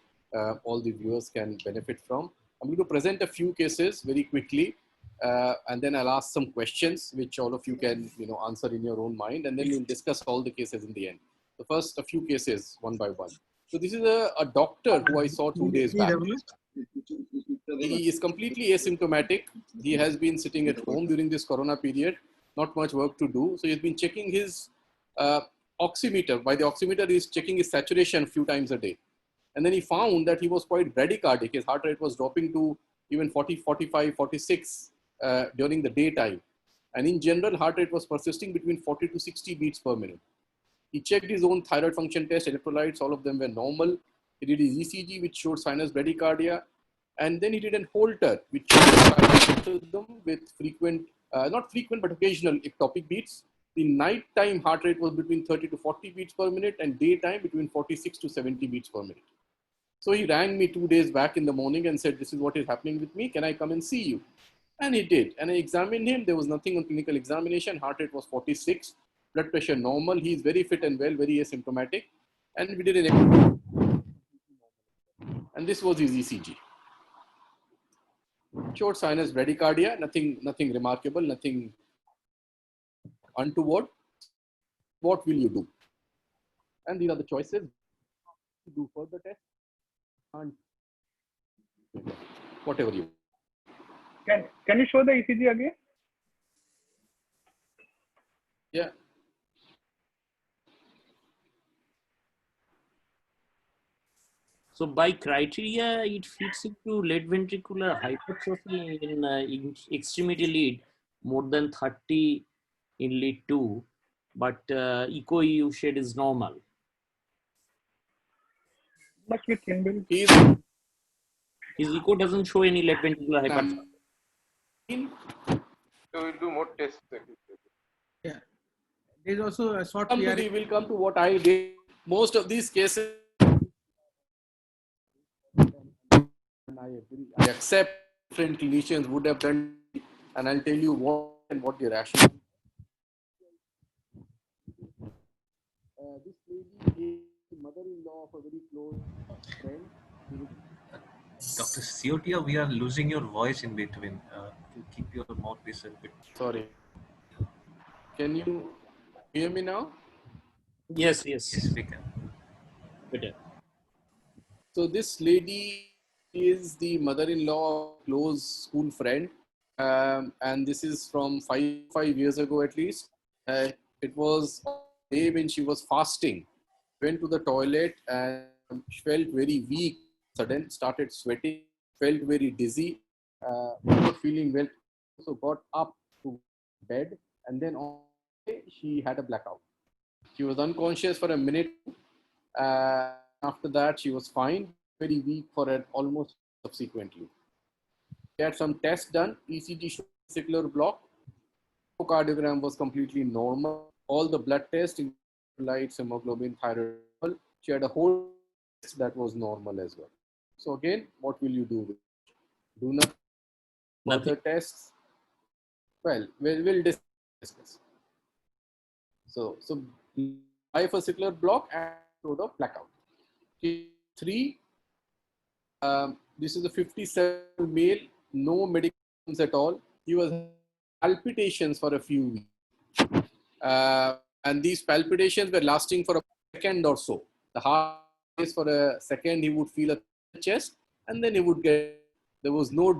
all the viewers can benefit from. I'm going to present a few cases very quickly, and then I'll ask some questions which all of you can answer in your own mind, and then we'll discuss all the cases in the end. So first, a few cases one by one. So this is a doctor who I saw 2 days back. He is completely asymptomatic. He has been sitting at home during this corona period, not much work to do. So he's been checking his oximeter. By the oximeter, he's checking his saturation a few times a day. And then he found that he was quite bradycardic. His heart rate was dropping to even 40, 45, 46 during the daytime. And in general, heart rate was persisting between 40 to 60 beats per minute. He checked his own thyroid function test, electrolytes, all of them were normal. He did his ECG, which showed sinus bradycardia. And then he did an Holter, which showed them with frequent, not frequent, but occasional ectopic beats. The nighttime heart rate was between 30 to 40 beats per minute, and daytime between 46 to 70 beats per minute. So he rang me 2 days back in the morning and said, this is what is happening with me. Can I come and see you? And he did. And I examined him. There was nothing on clinical examination. Heart rate was 46. Blood pressure normal. He is very fit and well, very asymptomatic. And we did an echo. And this was his ECG. Short sinus bradycardia, nothing remarkable, nothing untoward. What will you do? And these are the choices. Do further tests and whatever you. Can you show the ECG again? Yeah. So by criteria, it fits into left ventricular hypertrophy in extremity lead more than 30 in lead 2, but echo EU shade is normal. But with inbuilt. His echo doesn't show any left ventricular hypertrophy. So we'll do more tests. yeah. There's also a short We will come to what I did. Most of these cases, I agree. I accept different clinicians would have done, and I'll tell you what the rationale. This lady is the mother-in-law of a very close friend. Dr. Siotia, we are losing your voice in between. To keep your mouthpiece a bit. Sorry. Can you hear me now? Yes. Yes, we can. Better. So this lady is the mother-in-law of a close school friend, and this is from five years ago at least. It was a day when she was fasting. Went to the toilet and she felt very weak. Sudden started sweating, felt very dizzy, not feeling well. So got up to bed, and then on the day, she had a blackout. She was unconscious for a minute. After that, she was fine. very weak for an almost subsequently. He had some tests done. ECG showed vesicular block. Echocardiogram was completely normal. All the blood tests, lights, hemoglobin, thyroid, she had a whole test that was normal as well. So again, what will you do with it? Do not further tests. Well, we'll discuss. So bifurcalar block and showed of blackout. Case 3. This is a 57 male, no medications at all. He was palpitations for a few weeks. And these palpitations were lasting for a second or so. The heart race for a second, he would feel a chest, and then he would get, there was no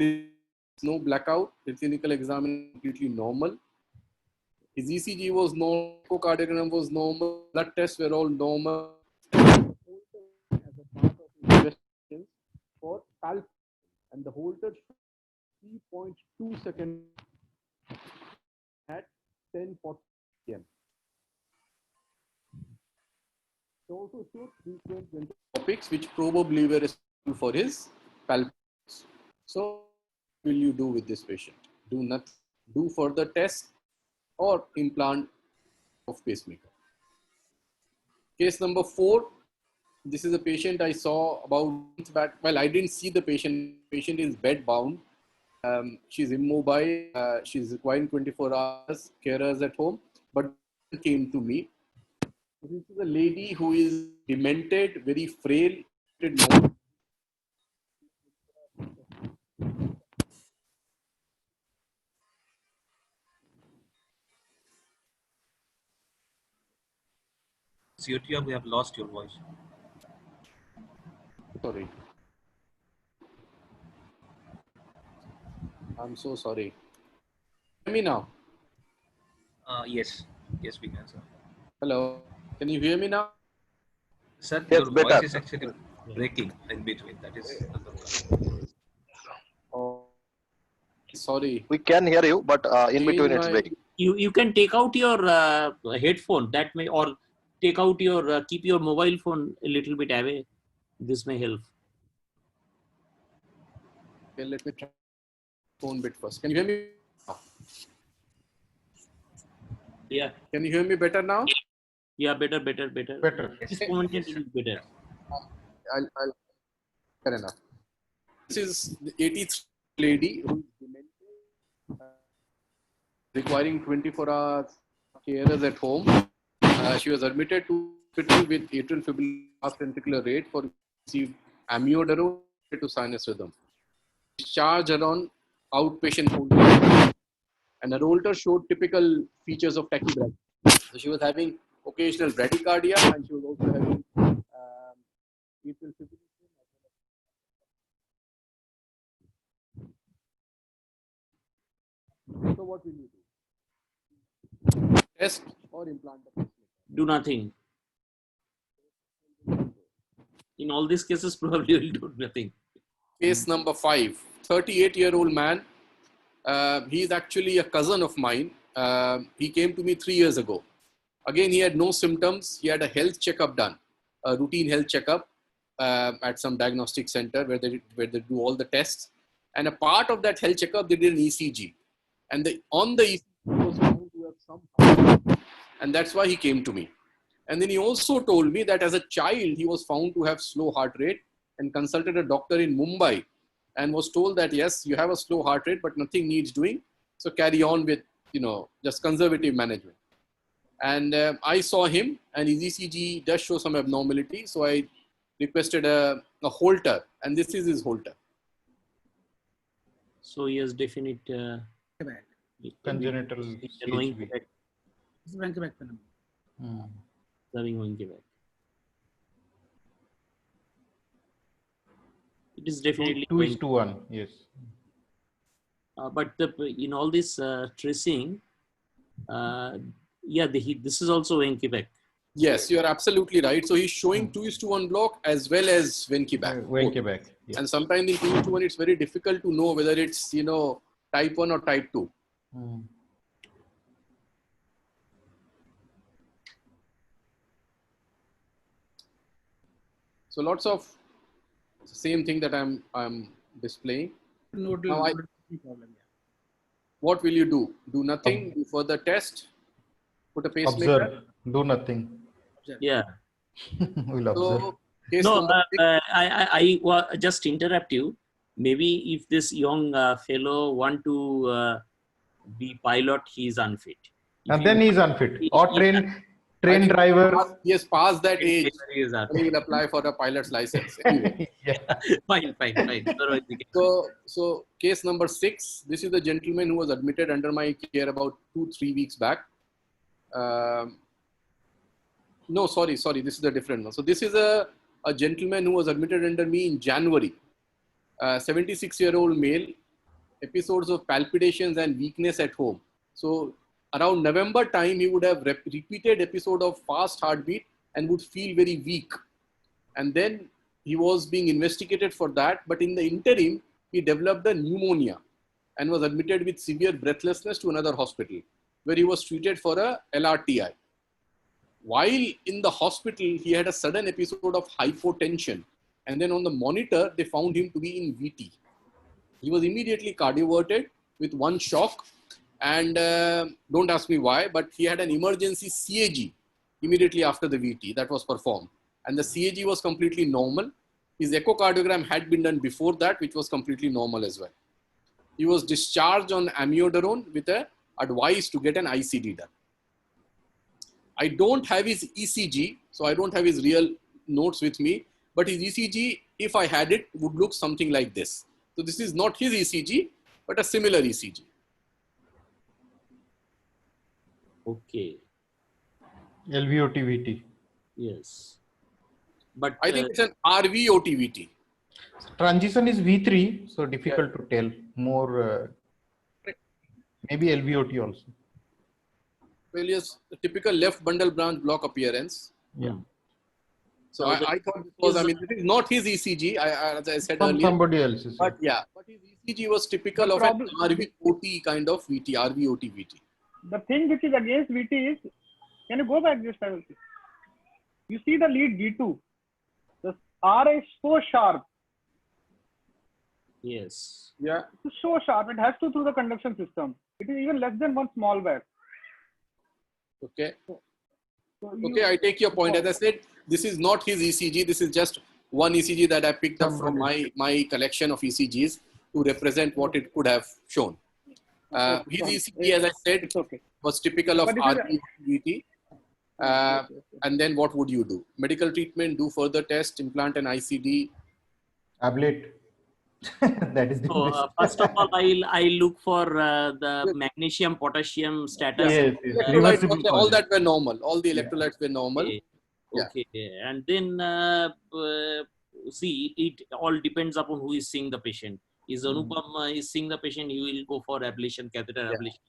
blackout. The clinical examination completely normal. His ECG was normal, echocardiogram was normal, blood tests were all normal. As a part of investigations for palpitation, and the Holter 3.2 seconds at 10:40 p.m. It also showed frequent ventricular topics, which probably were responsible for his palpitations. So, what will you do with this patient? Do not do further tests or implant of pacemaker. Case number 4. This is a patient I saw about months back. Well, I didn't see the patient. The patient is bed bound. She's immobile. She's requiring 24 hours carers at home, but came to me. This is a lady who is demented, very frail. Ciotia, we have lost your voice. Sorry. I'm so sorry. Hear me now? Yes, we can, sir. Hello. Can you hear me now? Sir, Yes, your better. voice is actually breaking in between. That is the problem. Oh, sorry. We can hear you, but in between it's breaking. You can take out your headphone, that may, or take out your keep your mobile phone a little bit away. This may help. Okay, let me try phone bit first. Can you hear me? Yeah. Can you hear me better now? Yeah, better. Better. This moment it is better. I'll fair enough. This is the 83 lady who is demented, requiring 24 hours carers at home. She was admitted to hospital with atrial fibrillation fast ventricular rate for received amiodarone to sinus rhythm. Discharged her on outpatient Holter, and her Holter showed typical features of tachybrady. So she was having occasional bradycardia, and she was also having atrial fibrillation. So what will you do? Test or implant the pacemaker? Do nothing. In all these cases, probably will do nothing. Case number 5, 38-year-old man. He is actually a cousin of mine. He came to me 3 years ago. Again, he had no symptoms. He had a health checkup done, a routine health checkup at some diagnostic center where they do all the tests. And a part of that health checkup, they did an ECG. And on the ECG was found to have some heart. And that's why he came to me. And then he also told me that as a child, he was found to have slow heart rate and consulted a doctor in Mumbai and was told that, yes, you have a slow heart rate, but nothing needs doing. So carry on with, just conservative management. And I saw him, and his ECG does show some abnormality. So I requested a Holter, and this is his Holter. So he has definite congenital annoying CHV. effect. This is Vancomycin phenomenon. Having going back. It is definitely 2:1. Yes. But in all this tracing, this is also Wenckebach. Yes, you are absolutely right. So he's showing 2:1 block as well as Wenckebach. Wenckebach. Yeah. And sometimes in 2:1, it's very difficult to know whether it's, type 1 or type 2. So lots of It's the same thing that I'm displaying. Nodal Now problem. what will you do? Do nothing, do further test, put a pacemaker. Observe, do nothing. Yeah. We'll observe. So case No, number 6. just interrupt you. Maybe if this young fellow want to be pilot, he is unfit. And then he is unfit. Or train driver. He has passed that age. He is He unfit. will apply for a pilot's license. Anyway. Yeah. Fine. So case number 6. This is the gentleman who was admitted under my care about 2-3 weeks back. No, sorry. This is a different one. So this is a gentleman who was admitted under me in January. 76-year-old male, episodes of palpitations and weakness at home. So around November time, he would have repeated episode of fast heartbeat and would feel very weak. And then he was being investigated for that. But in the interim, he developed a pneumonia and was admitted with severe breathlessness to another hospital where he was treated for a LRTI. While in the hospital, he had a sudden episode of hypotension. And then on the monitor, they found him to be in VT. He was immediately cardioverted with one shock. And don't ask me why, but he had an emergency CAG immediately after the VT that was performed. And the CAG was completely normal. His echocardiogram had been done before that, which was completely normal as well. He was discharged on amiodarone with a advice to get an ICD done. I don't have his ECG, so I don't have his real notes with me, but his ECG, if I had it, would look something like this. So this is not his ECG, but a similar ECG. Okay. LVOT-VT. Yes. But I think it's an RVOT-VT. Transition is V3, so difficult to tell. More, maybe LVOT also. Well, yes, the typical left bundle branch block appearance. Yeah. So I thought this was, this is not his ECG, as I said earlier. Somebody else's. But yeah, but his ECG was typical of an RVOT kind of VT, RVOT-VT. The thing which is against VT is, can you go back just a bit? You see the lead G2. The R is so sharp. yes. Yeah. It's so sharp. It has to through the conduction system. It is even less than one small bar. Okay. So Okay, I take your point. As I said, this is not his ECG. This is just one ECG that I picked up from my collection of ECGs to represent what it could have shown. His ECG, as I said, was typical of RVT. And then what would you do? Medical treatment, do further test, implant an ICD. Ablate. That is the So best. first of all, I'll look for the magnesium potassium status. Yes, Electrolytes, all that were normal. All the electrolytes were normal. Okay. Yeah. Okay. And then see, it all depends upon who is seeing the patient. Is Anupam is seeing the patient, he will go for ablation, catheter ablation.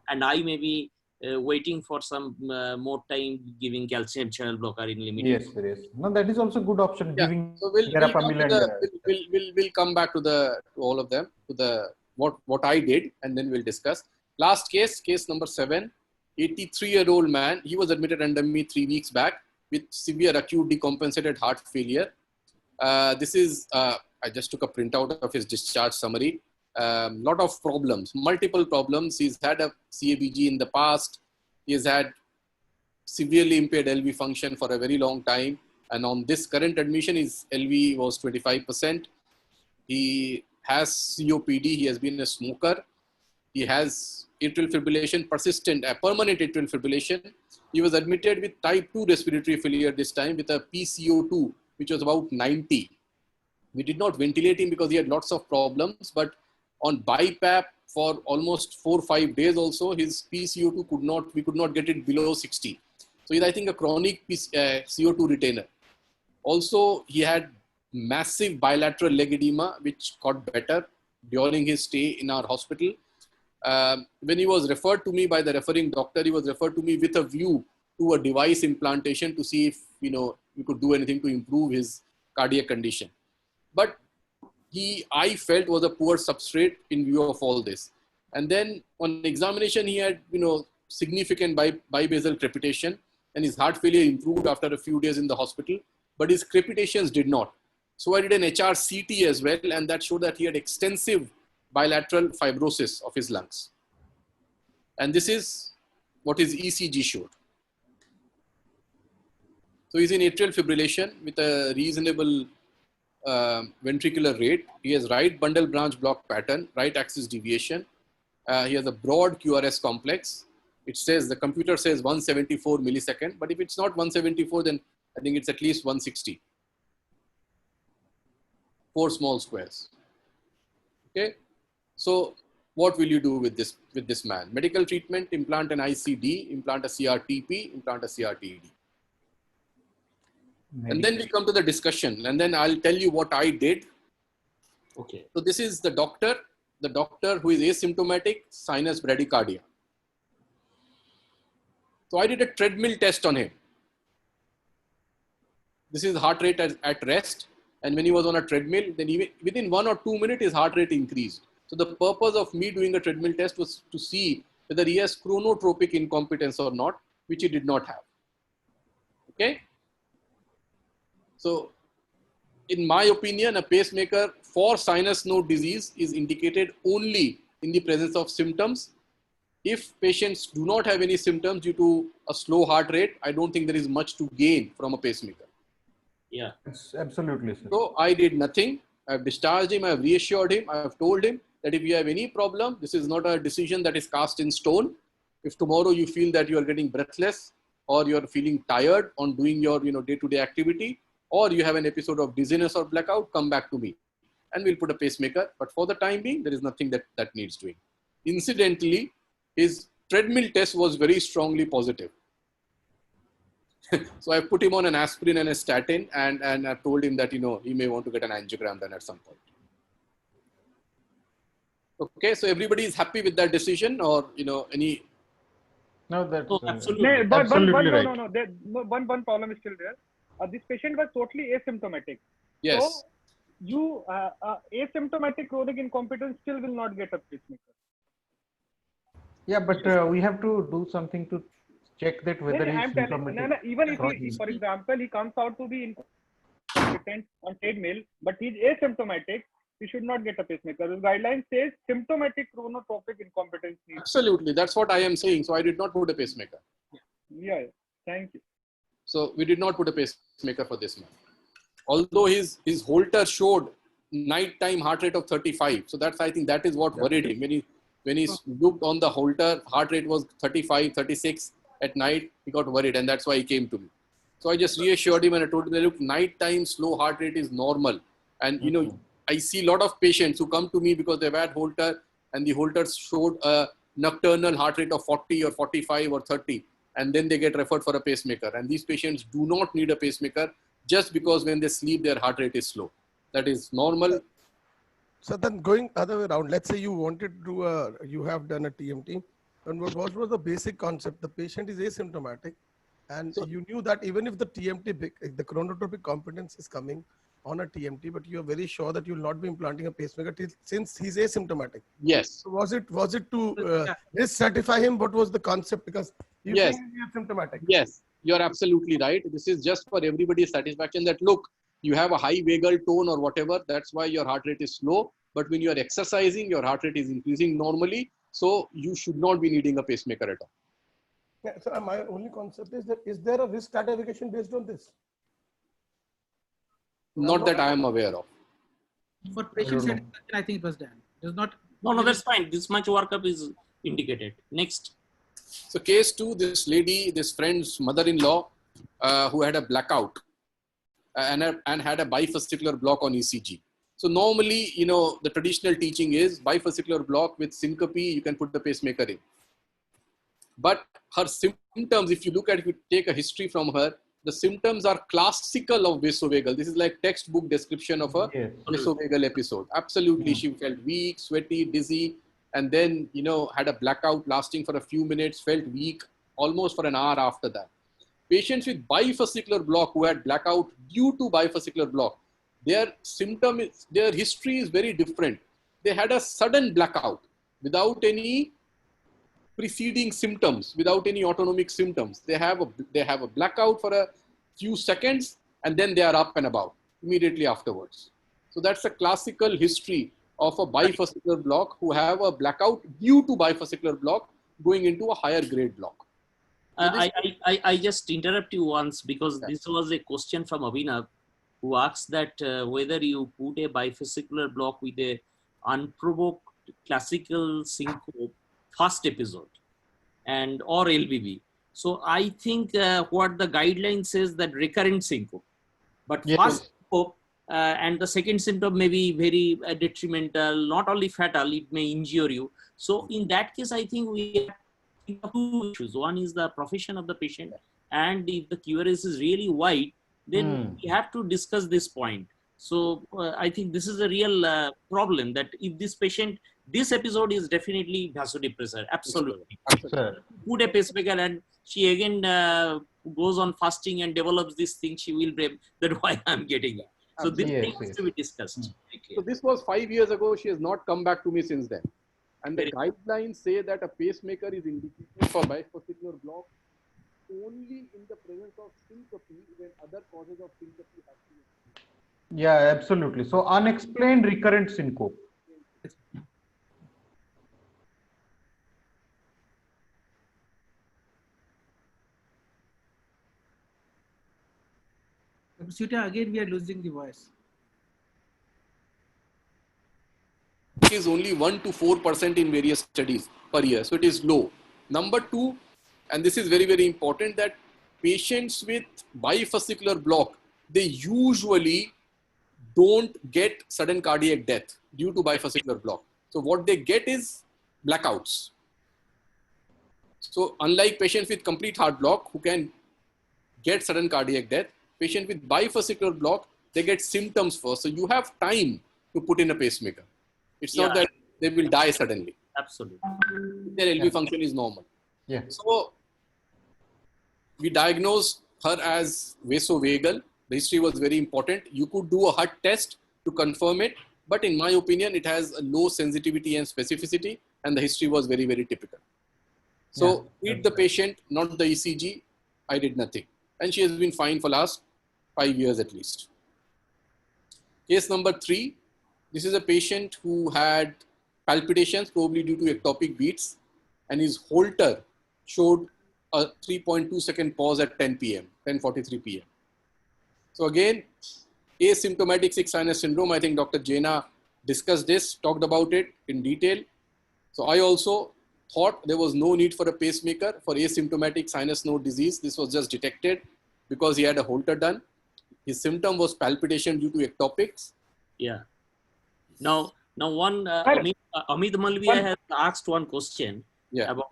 And I may be waiting for some more time, giving calcium channel blocker in limited. Yes. No, that is also a good option. Yeah. Giving So we'll come back to all of them, to the what I did, and then we'll discuss. Last case number 7, 83-year-old man. He was admitted under me 3 weeks back with severe acute decompensated heart failure. This is I just took a printout of his discharge summary. Lot of problems, multiple problems. He's had a CABG in the past. He's had severely impaired LV function for a very long time. And on this current admission, his LV was 25%. He has COPD. He has been a smoker. He has atrial fibrillation, persistent, permanent atrial fibrillation. He was admitted with type 2 respiratory failure this time with a PCO2, which was about 90. We did not ventilate him because he had lots of problems, but on BiPAP for almost 4 or 5 days also, his PCO2 we could not get it below 60. So he's, I think, a chronic CO2 retainer. Also, he had massive bilateral leg edema, which got better during his stay in our hospital. When he was referred to me by the referring doctor, he was referred to me with a view to a device implantation to see if, we could do anything to improve his cardiac condition. But I felt was a poor substrate in view of all this. And then on examination, he had, significant bibasal crepitation, and his heart failure improved after a few days in the hospital, but his crepitations did not. So I did an HRCT as well, and that showed that he had extensive bilateral fibrosis of his lungs. And this is what his ECG showed. So he's in atrial fibrillation with a reasonable ventricular rate. He has right bundle branch block pattern, right axis deviation. He has a broad QRS complex. It says, the computer says 174 millisecond, but if it's not 174, then I think it's at least 160. 4 small squares. Okay. So what will you do with this man? Medical treatment, implant an ICD, implant a CRTP, implant a CRTD. And then we come to the discussion, and then I'll tell you what I did. Okay. So this is the doctor who is asymptomatic, sinus bradycardia. So I did a treadmill test on him. This is heart rate at rest. And when he was on a treadmill, then even within 1 or 2 minutes, his heart rate increased. So the purpose of me doing a treadmill test was to see whether he has chronotropic incompetence or not, which he did not have. Okay. So in my opinion, a pacemaker for sinus node disease is indicated only in the presence of symptoms. If patients do not have any symptoms due to a slow heart rate, I don't think there is much to gain from a pacemaker. Yeah. It's absolutely, sir. So I did nothing. I've discharged him. I've reassured him. I've told him that if you have any problem, this is not a decision that is cast in stone. If tomorrow you feel that you are getting breathless or you're feeling tired on doing your day-to-day activity, or you have an episode of dizziness or blackout, come back to me and we'll put a pacemaker. But for the time being, there is nothing that needs doing. Incidentally, his treadmill test was very strongly positive. So I put him on an aspirin and a statin, and I told him that, he may want to get an angiogram done at some point. Okay, so everybody is happy with that decision, or, any? No, that's absolutely. absolutely right. No. One problem is still there. This patient was totally asymptomatic. Yes. So you asymptomatic chronic incompetence still will not get a pacemaker. Yeah, but we have to do something to check that whether he's symptomatic. Even if he, for example, he comes out to be incompetent on treadmill, but he's asymptomatic, he should not get a pacemaker. The guideline says symptomatic chronotropic incompetence needs. Absolutely, that's what I am saying. So I did not put a pacemaker. Yeah. Thank you. So we did not put a pacemaker for this man. Although his Holter showed nighttime heart rate of 35. So I think that is what worried him. When he looked on the Holter, heart rate was 35, 36 at night. He got worried, and that's why he came to me. So I just reassured him and I told him, look, nighttime slow heart rate is normal. And I see a lot of patients who come to me because they've had Holter and the Holter showed a nocturnal heart rate of 40 or 45 or 30. And then they get referred for a pacemaker. And these patients do not need a pacemaker just because when they sleep, their heart rate is slow. That is normal. So then going other way around, let's say you wanted to do you have done a TMT. And what was the basic concept? The patient is asymptomatic. And so you knew that even if the TMT, the chronotropic competence is coming on a TMT, but you are very sure that you will not be implanting a pacemaker since he's asymptomatic. Yes. So was it to dissatisfy him? What was the concept? Because you think he's asymptomatic. Yes, you're absolutely right. This is just for everybody's satisfaction that, look, you have a high vagal tone or whatever. That's why your heart rate is slow. But when you are exercising, your heart rate is increasing normally. So you should not be needing a pacemaker at all. Yeah, so my only concept is that, is there a risk stratification based on this? Not that I am aware of. For patient satisfaction, I think it was done. Does not. No, that's fine. This much workup is indicated. Next. So case 2, this lady, this friend's mother-in-law who had a blackout and had a bifascicular block on ECG. So normally, the traditional teaching is bifascicular block with syncope, you can put the pacemaker in. But her symptoms, if you take a history from her, the symptoms are classical of vasovagal. This is like textbook description of a vasovagal episode. Absolutely. She felt weak, sweaty, dizzy, and then, had a blackout lasting for a few minutes, felt weak almost for an hour after that. Patients with bifascicular block who had blackout due to bifascicular block, their history is very different. They had a sudden blackout without any preceding symptoms, without any autonomic symptoms. They have a blackout for a few seconds and then they are up and about. immediately afterwards. So that's a classical history of a bifascicular block who have a blackout due to bifascicular block going into a higher grade block. So I just interrupt you once because this was a question from Abhinav who asked that whether you put a bifascicular block with a unprovoked classical syncope first episode and or LBB. So I think what the guideline says that recurrent syncope, but first syncope and the second symptom may be very detrimental, not only fatal, it may injure you. So in that case, I think we have two issues. One is the profession of the patient, and if the QRS is really wide, then we have to discuss this point. So I think this is a real problem that if this patient, this episode is definitely vasodepressor, absolutely. Put a pacemaker and she again goes on fasting and develops this thing, she will blame that why I'm getting it. So this thing has to be discussed. So this was 5 years ago. She has not come back to me since then. And the guidelines say that a pacemaker is indicated for bifascicular block only in the presence of syncope when other causes of syncope have been. Yeah, absolutely. So unexplained recurrent syncope. Sita, again we are losing the voice. It is only 1 to 4% in various studies per year. So it is low. Number two, and this is very, very important, that patients with bifascicular block, they usually don't get sudden cardiac death due to bifascicular block. So what they get is blackouts. So unlike patients with complete heart block who can get sudden cardiac death, patient with bifascicular block, they get symptoms first. So you have time to put in a pacemaker. It's not that they will die suddenly. Absolutely. Their LV function is normal. Yeah. So we diagnosed her as vasovagal. The history was very important. You could do a HUD test to confirm it, but in my opinion, it has a low sensitivity and specificity, and the history was very, very typical. So treat the patient, not the ECG. I did nothing. And she has been fine for last 5 years at least. Case number 3. This is a patient who had palpitations, probably due to ectopic beats, and his Holter showed a 3.2 second pause at 10 p.m., 10:43 p.m. So again, asymptomatic sick sinus syndrome. I think Dr. Jaina discussed this, talked about it in detail. So I also thought there was no need for a pacemaker for asymptomatic sinus node disease. This was just detected because he had a Holter done. His symptom was palpitation due to ectopics. Yeah. Now one Amit Malviya has asked one question about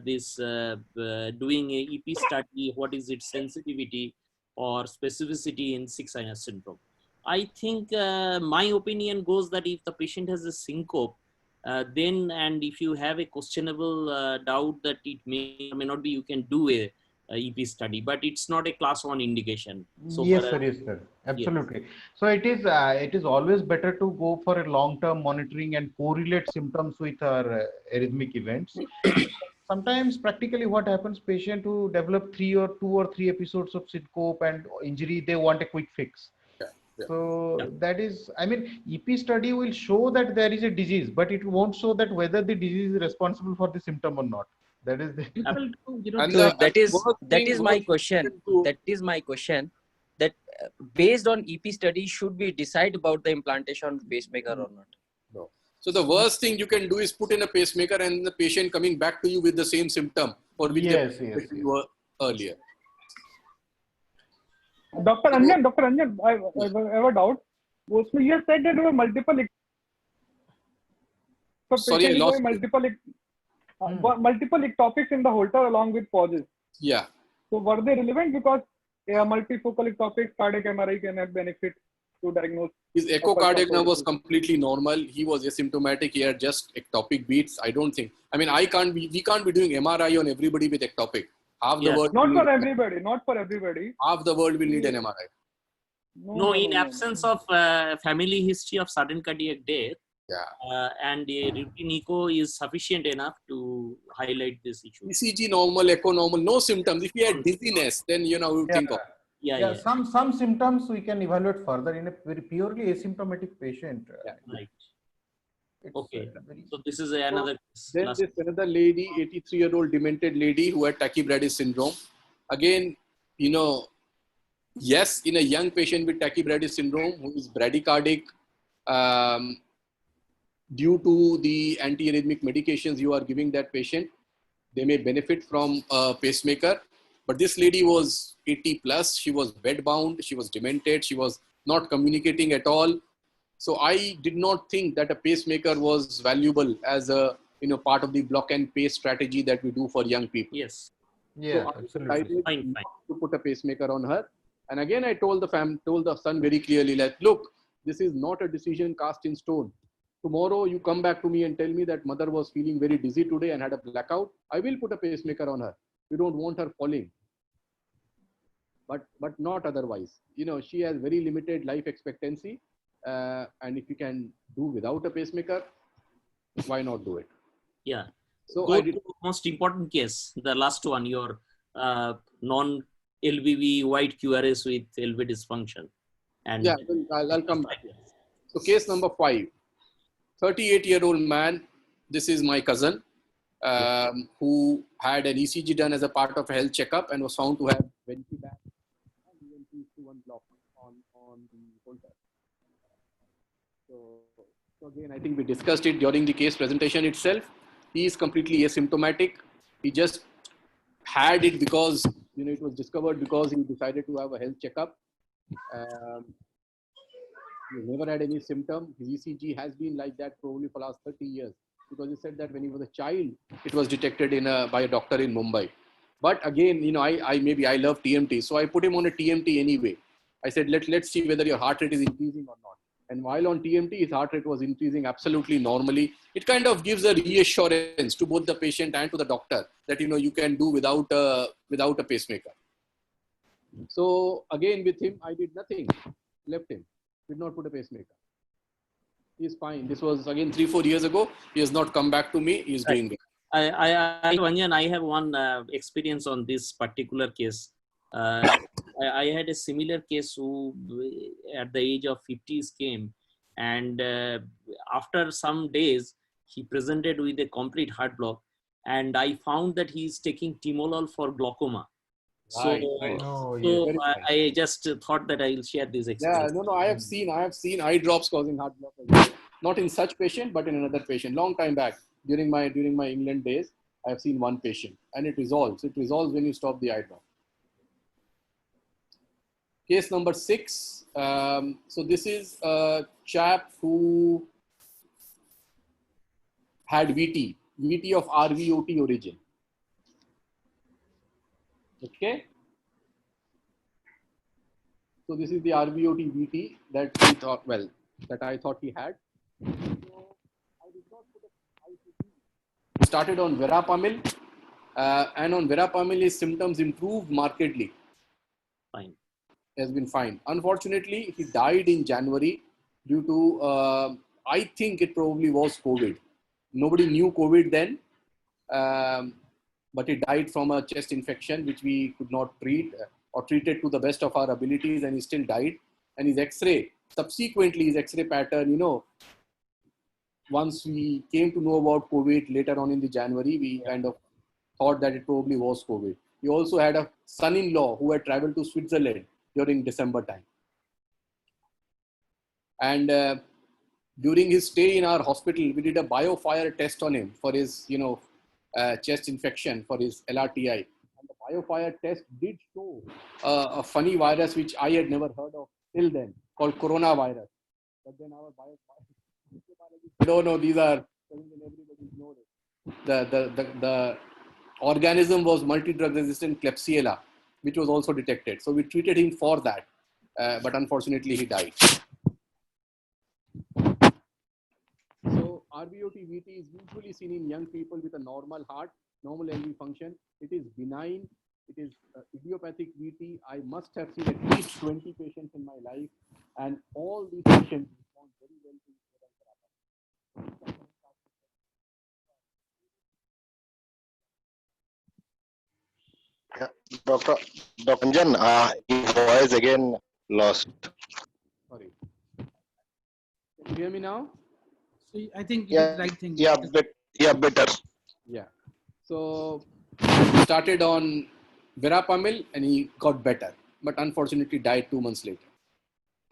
this doing a EP study. What is its sensitivity or specificity in sick sinus syndrome? I think my opinion goes that if the patient has a syncope, then and if you have a questionable doubt that it may or may not be, you can do a EP study, but it's not a class 1 indication. So yes, sir. Absolutely. Yes. So it is always better to go for a long-term monitoring and correlate symptoms with our arrhythmic events. Sometimes practically what happens, patient who develop 2 or 3 episodes of syncope and injury, they want a quick fix. So that is, I mean, EP study will show that there is a disease, but it won't show that whether the disease is responsible for the symptom or not. That is the so that is my question. That is my question. That based on EP study, should we decide about the implantation of pacemaker or not? No. So the worst thing you can do is put in a pacemaker and the patient coming back to you with the same symptom for which you were earlier. Dr. Anjan, I have a doubt. Also, you have said that there were multiple. Sorry, I lost multiple ectopics in the Holter along with pauses. Yeah. So were they relevant because multifocal ectopics cardiac MRI can have benefit to diagnose? His echocardiogram now was completely normal. He was asymptomatic. He had just ectopic beats. I don't think. I mean, we can't be doing MRI on everybody with ectopic. Half the world. Not for everybody. Not for everybody. Half the world will need an MRI. No, in absence of family history of sudden cardiac death, and a routine echo is sufficient enough to highlight this issue. ECG normal, echo normal, no symptoms. If he had dizziness, then we would think of. Yeah. Some symptoms we can evaluate further in a very purely asymptomatic patient. Right. It's, Okay. very... So this is another. Then last- this another lady, 83-year-old demented lady who had tachybradys syndrome. Again, you know, yes, in a young patient with tachybradys syndrome who is bradycardic, due to the antiarrhythmic medications you are giving that patient, they may benefit from a pacemaker. But this lady was 80 plus, she was bedbound, she was demented, she was not communicating at all. So I did not think that a pacemaker was valuable as a part of the block and pace strategy that we do for young people. Yes. Yeah, So I absolutely. decided Fine. not to put a pacemaker on her. And again, I told the son very clearly, like, look, this is not a decision cast in stone. Tomorrow you come back to me and tell me that mother was feeling very dizzy today and had a blackout. I will put a pacemaker on her. We don't want her falling. But not otherwise. She has very limited life expectancy. And if you can do without a pacemaker, why not do it? Yeah. So Go to the most important case, the last one, your non-LVV white QRS with LV dysfunction. And yeah, I'll come back. So case number 5, 38-year-old man. This is my cousin who had an ECG done as a part of a health checkup and was found to have ventibac and ENT1 block on the holter. So again, I think we discussed it during the case presentation itself. He is completely asymptomatic. He just had it because it was discovered because he decided to have a health checkup. He never had any symptom. His ECG has been like that probably for the last 30 years because he said that when he was a child, it was detected by a doctor in Mumbai. But again, I love TMT, so I put him on a TMT anyway. I said, let's see whether your heart rate is increasing or not. And while on TMT, his heart rate was increasing absolutely normally. It kind of gives a reassurance to both the patient and to the doctor that you can do without a pacemaker. So again, with him, I did nothing. Left him. Did not put a pacemaker. He's fine. This was again 3-4 years ago. He has not come back to me. He's doing good. Vanjan, I have one experience on this particular case. I had a similar case who at the age of 50s came, and after some days he presented with a complete heart block, and I found that he is taking timolol for glaucoma. Right, So, right. Oh, so yes. I just thought that I will share this experience. Yeah, no, I have seen eye drops causing heart block as well. Not in such patient, but in another patient. Long time back, during my England days, I have seen one patient, and it resolves. It resolves when you stop the eye drop. Case number 6. So this is a chap who had VT of RVOT origin. Okay. So this is the RVOT VT that he thought, that I thought he had. So I did not put a ICT. Started on verapamil, and on verapamil his symptoms improved markedly. Fine. Has been fine. Unfortunately, he died in January due to, I think it probably was COVID. Nobody knew COVID then, but he died from a chest infection, which we could not treat or treated to the best of our abilities, and he still died. And his X-ray, subsequently his X-ray pattern, once we came to know about COVID later on in the January, we kind of thought that it probably was COVID. He also had a son-in-law who had traveled to Switzerland during December time. And during his stay in our hospital, we did a biofire test on him for his, chest infection, for his LRTI. And the biofire test did show a funny virus which I had never heard of till then, called coronavirus. But then our biologist, no, these are, everybody knows it. The organism was multi-drug resistant Klebsiella, which was also detected. So we treated him for that, but unfortunately he died. So RVOT VT is usually seen in young people with a normal heart, normal LV function. It is benign. It is idiopathic VT. I must have seen at least 20 patients in my life, and all these patients respond very well to therapy. Yeah. Dr. Dr. Anjan, your voice again lost. Sorry. Can you hear me now? So I think it Yeah, is right thing. yeah, better. Yeah. So he started on Verapamil and he got better, but unfortunately died 2 months later.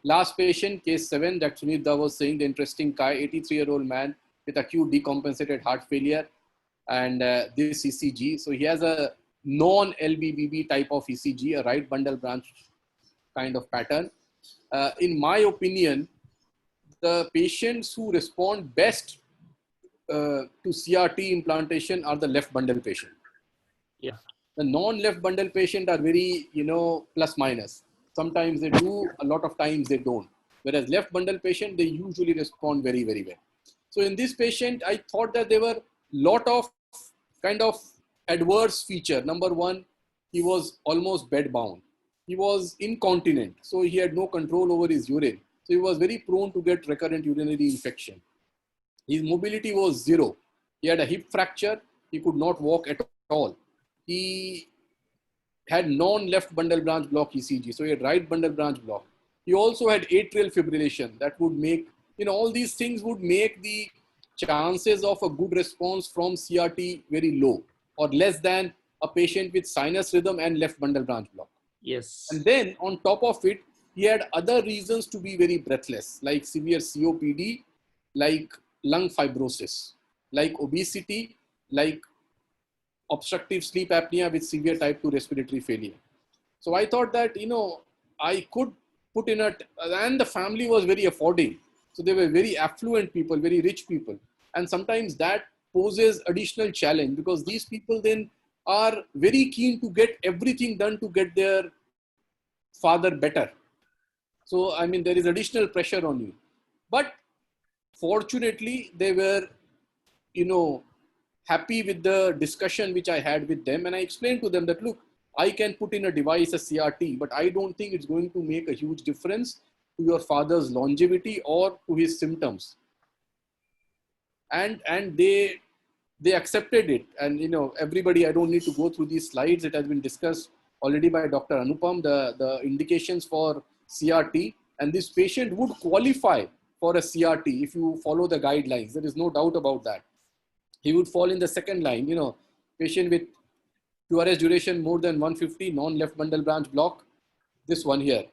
Last patient, case 7, that Sunita was saying, the interesting guy, 83-year-old man with acute decompensated heart failure and this ECG. So he has a non-LBBB type of ECG, a right bundle branch kind of pattern. In my opinion, the patients who respond best to CRT implantation are the left bundle patient. Yeah. The non-left bundle patient are very, plus minus. Sometimes they do, a lot of times they don't. Whereas left bundle patient, they usually respond very, very well. So in this patient, I thought that there were lot of kind of adverse feature. Number one, he was almost bedbound. He was incontinent, so he had no control over his urine. So he was very prone to get recurrent urinary infection. His mobility was zero. He had a hip fracture. He could not walk at all. He had non-left bundle branch block ECG. So he had right bundle branch block. He also had atrial fibrillation that would make, all these things would make the chances of a good response from CRT very low or less than a patient with sinus rhythm and left bundle branch block. Yes. And then on top of it, he had other reasons to be very breathless, like severe COPD, like lung fibrosis, like obesity, like obstructive sleep apnea with severe type 2 respiratory failure. So I thought that, I could put in and the family was very affording. So they were very affluent people, very rich people. And sometimes that poses additional challenge because these people then are very keen to get everything done to get their father better. So, I mean, there is additional pressure on you. But fortunately, they were, happy with the discussion which I had with them. And I explained to them that, look, I can put in a device, a CRT, but I don't think it's going to make a huge difference to your father's longevity or to his symptoms. And they accepted it. And, everybody, I don't need to go through these slides. It has been discussed already by Dr. Anupam, the indications for CRT. And this patient would qualify for a CRT if you follow the guidelines. There is no doubt about that. He would fall in the second line, patient with QRS duration more than 150, non-left bundle branch block. This one here,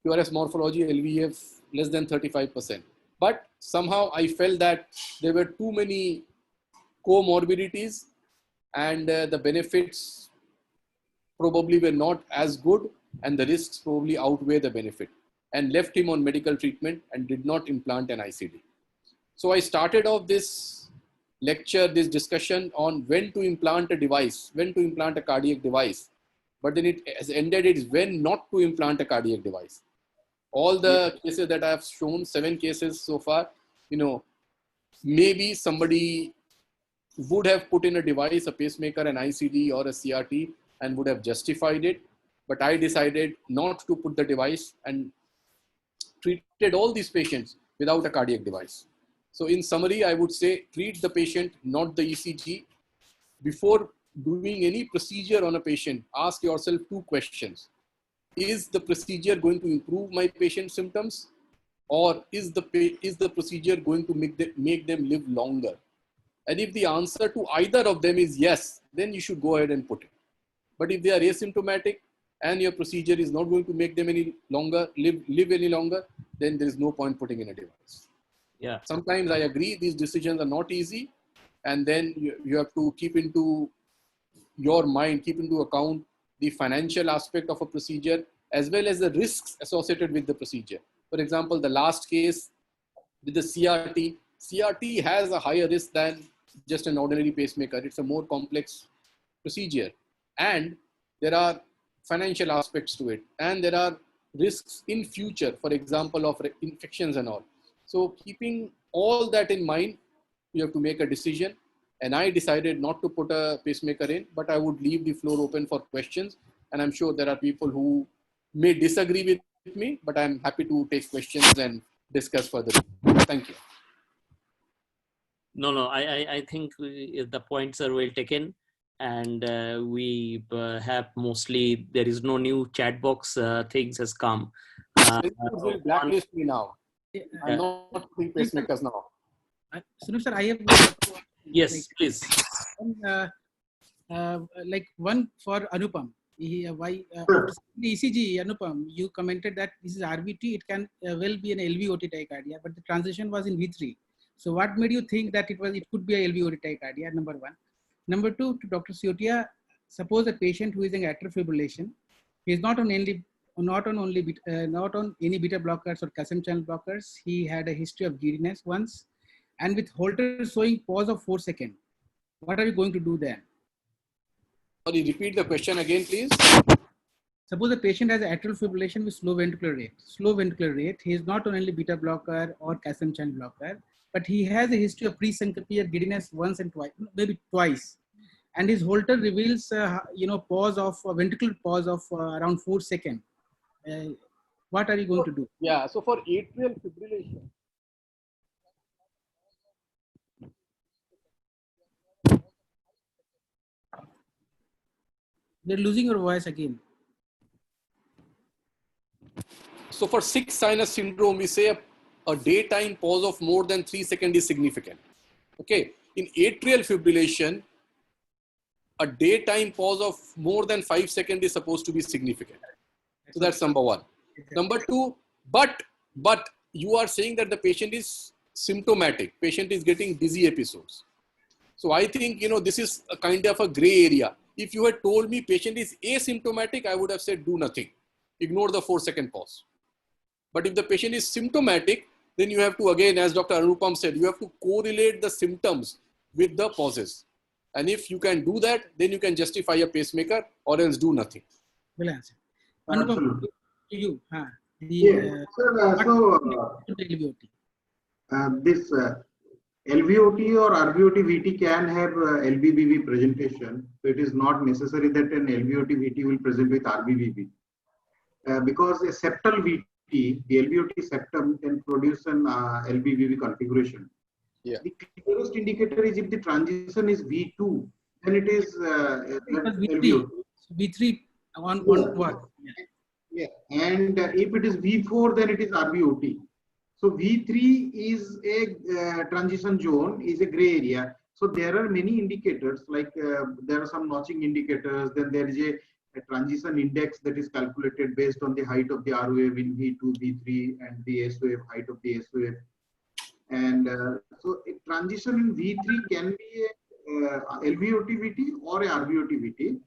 QRS morphology, LVEF less than 35%. But somehow I felt that there were too many comorbidities and the benefits probably were not as good and the risks probably outweigh the benefit, and left him on medical treatment and did not implant an ICD. So I started off this lecture, this discussion on when to implant a device, when to implant a cardiac device. But then it has ended, it's when not to implant a cardiac device. All the cases that I have shown, 7 cases so far, maybe somebody would have put in a device, a pacemaker, an ICD or a CRT and would have justified it. But I decided not to put the device and treated all these patients without a cardiac device. So in summary, I would say treat the patient, not the ECG. Before doing any procedure on a patient, ask yourself 2 questions. Is the procedure going to improve my patient's symptoms? Or is the procedure going to make them live longer? And if the answer to either of them is yes, then you should go ahead and put it. But if they are asymptomatic and your procedure is not going to make them any longer, live any longer, then there is no point putting in a device. Yeah. Sometimes I agree these decisions are not easy. And then you have to keep into your mind, keep into account the financial aspect of a procedure as well as the risks associated with the procedure. For example, the last case with the CRT has a higher risk than just an ordinary pacemaker. It's a more complex procedure. And there are financial aspects to it. And there are risks in future, for example, of infections and all. So keeping all that in mind, you have to make a decision. And I decided not to put a pacemaker in, but I would leave the floor open for questions. And I'm sure there are people who may disagree with me, but I'm happy to take questions and discuss further. Thank you. No, I think the points are well taken. and we have mostly, there is no new chat box things has come. Will blacklist me now. I'm not putting pacemakers now. Sunil sir, I have yes, please. Like one for Anupam. After the ECG, Anupam, you commented that this is RVT. It can well be an LVOT tachycardia, but the transition was in V3. So what made you think that it could be a LVOT tachycardia? Number one. Number two, to Dr. Siotia, suppose a patient who is in atrial fibrillation, he is not on any beta blockers or calcium channel blockers. He had a history of giddiness once, and with Holter showing pause of 4 seconds. What are you going to do there? Sorry, repeat the question again, please. Suppose a patient has atrial fibrillation with slow ventricular rate. Slow ventricular rate, he is not on only beta blocker or calcium channel blocker, but he has a history of pre-syncope or giddiness once and twice, maybe twice. And his Holter reveals, pause of ventricular pause of around 4 seconds. What are you going to do? Yeah, so for atrial fibrillation, They're losing your voice again. so for 6 sinus syndrome, we say a daytime pause of more than 3 seconds is significant. Okay, in atrial fibrillation, a daytime pause of more than 5 seconds is supposed to be significant. So that's number one. Number two, but you are saying that the patient is symptomatic. Patient is getting dizzy episodes. So I think, this is a kind of a gray area. If you had told me patient is asymptomatic, I would have said do nothing. Ignore the 4 second pause. But if the patient is symptomatic, then you have to, again, as Dr. Anupam said, you have to correlate the symptoms with the pauses. And if you can do that, then you can justify a pacemaker or else do nothing. Well answered. Anupam, to you. This LVOT or RVOT VT can have LVBV presentation. So it is not necessary that an LVOT VT will present with RVBV. Because a septal VT, the LVOT septum can produce an LVBV configuration. Yeah. The clearest indicator is if the transition is V2, then it is LVOT. V3 on what? Yeah. And if it is V4, then it is RVOT. So V3 is a transition zone, is a gray area. So there are many indicators, like there are some notching indicators, then there is a transition index that is calculated based on the height of the R wave in V2, V3, and the S wave, height of the S wave. And so a transition in V3 can be a LVOT VT or a RVOT VT.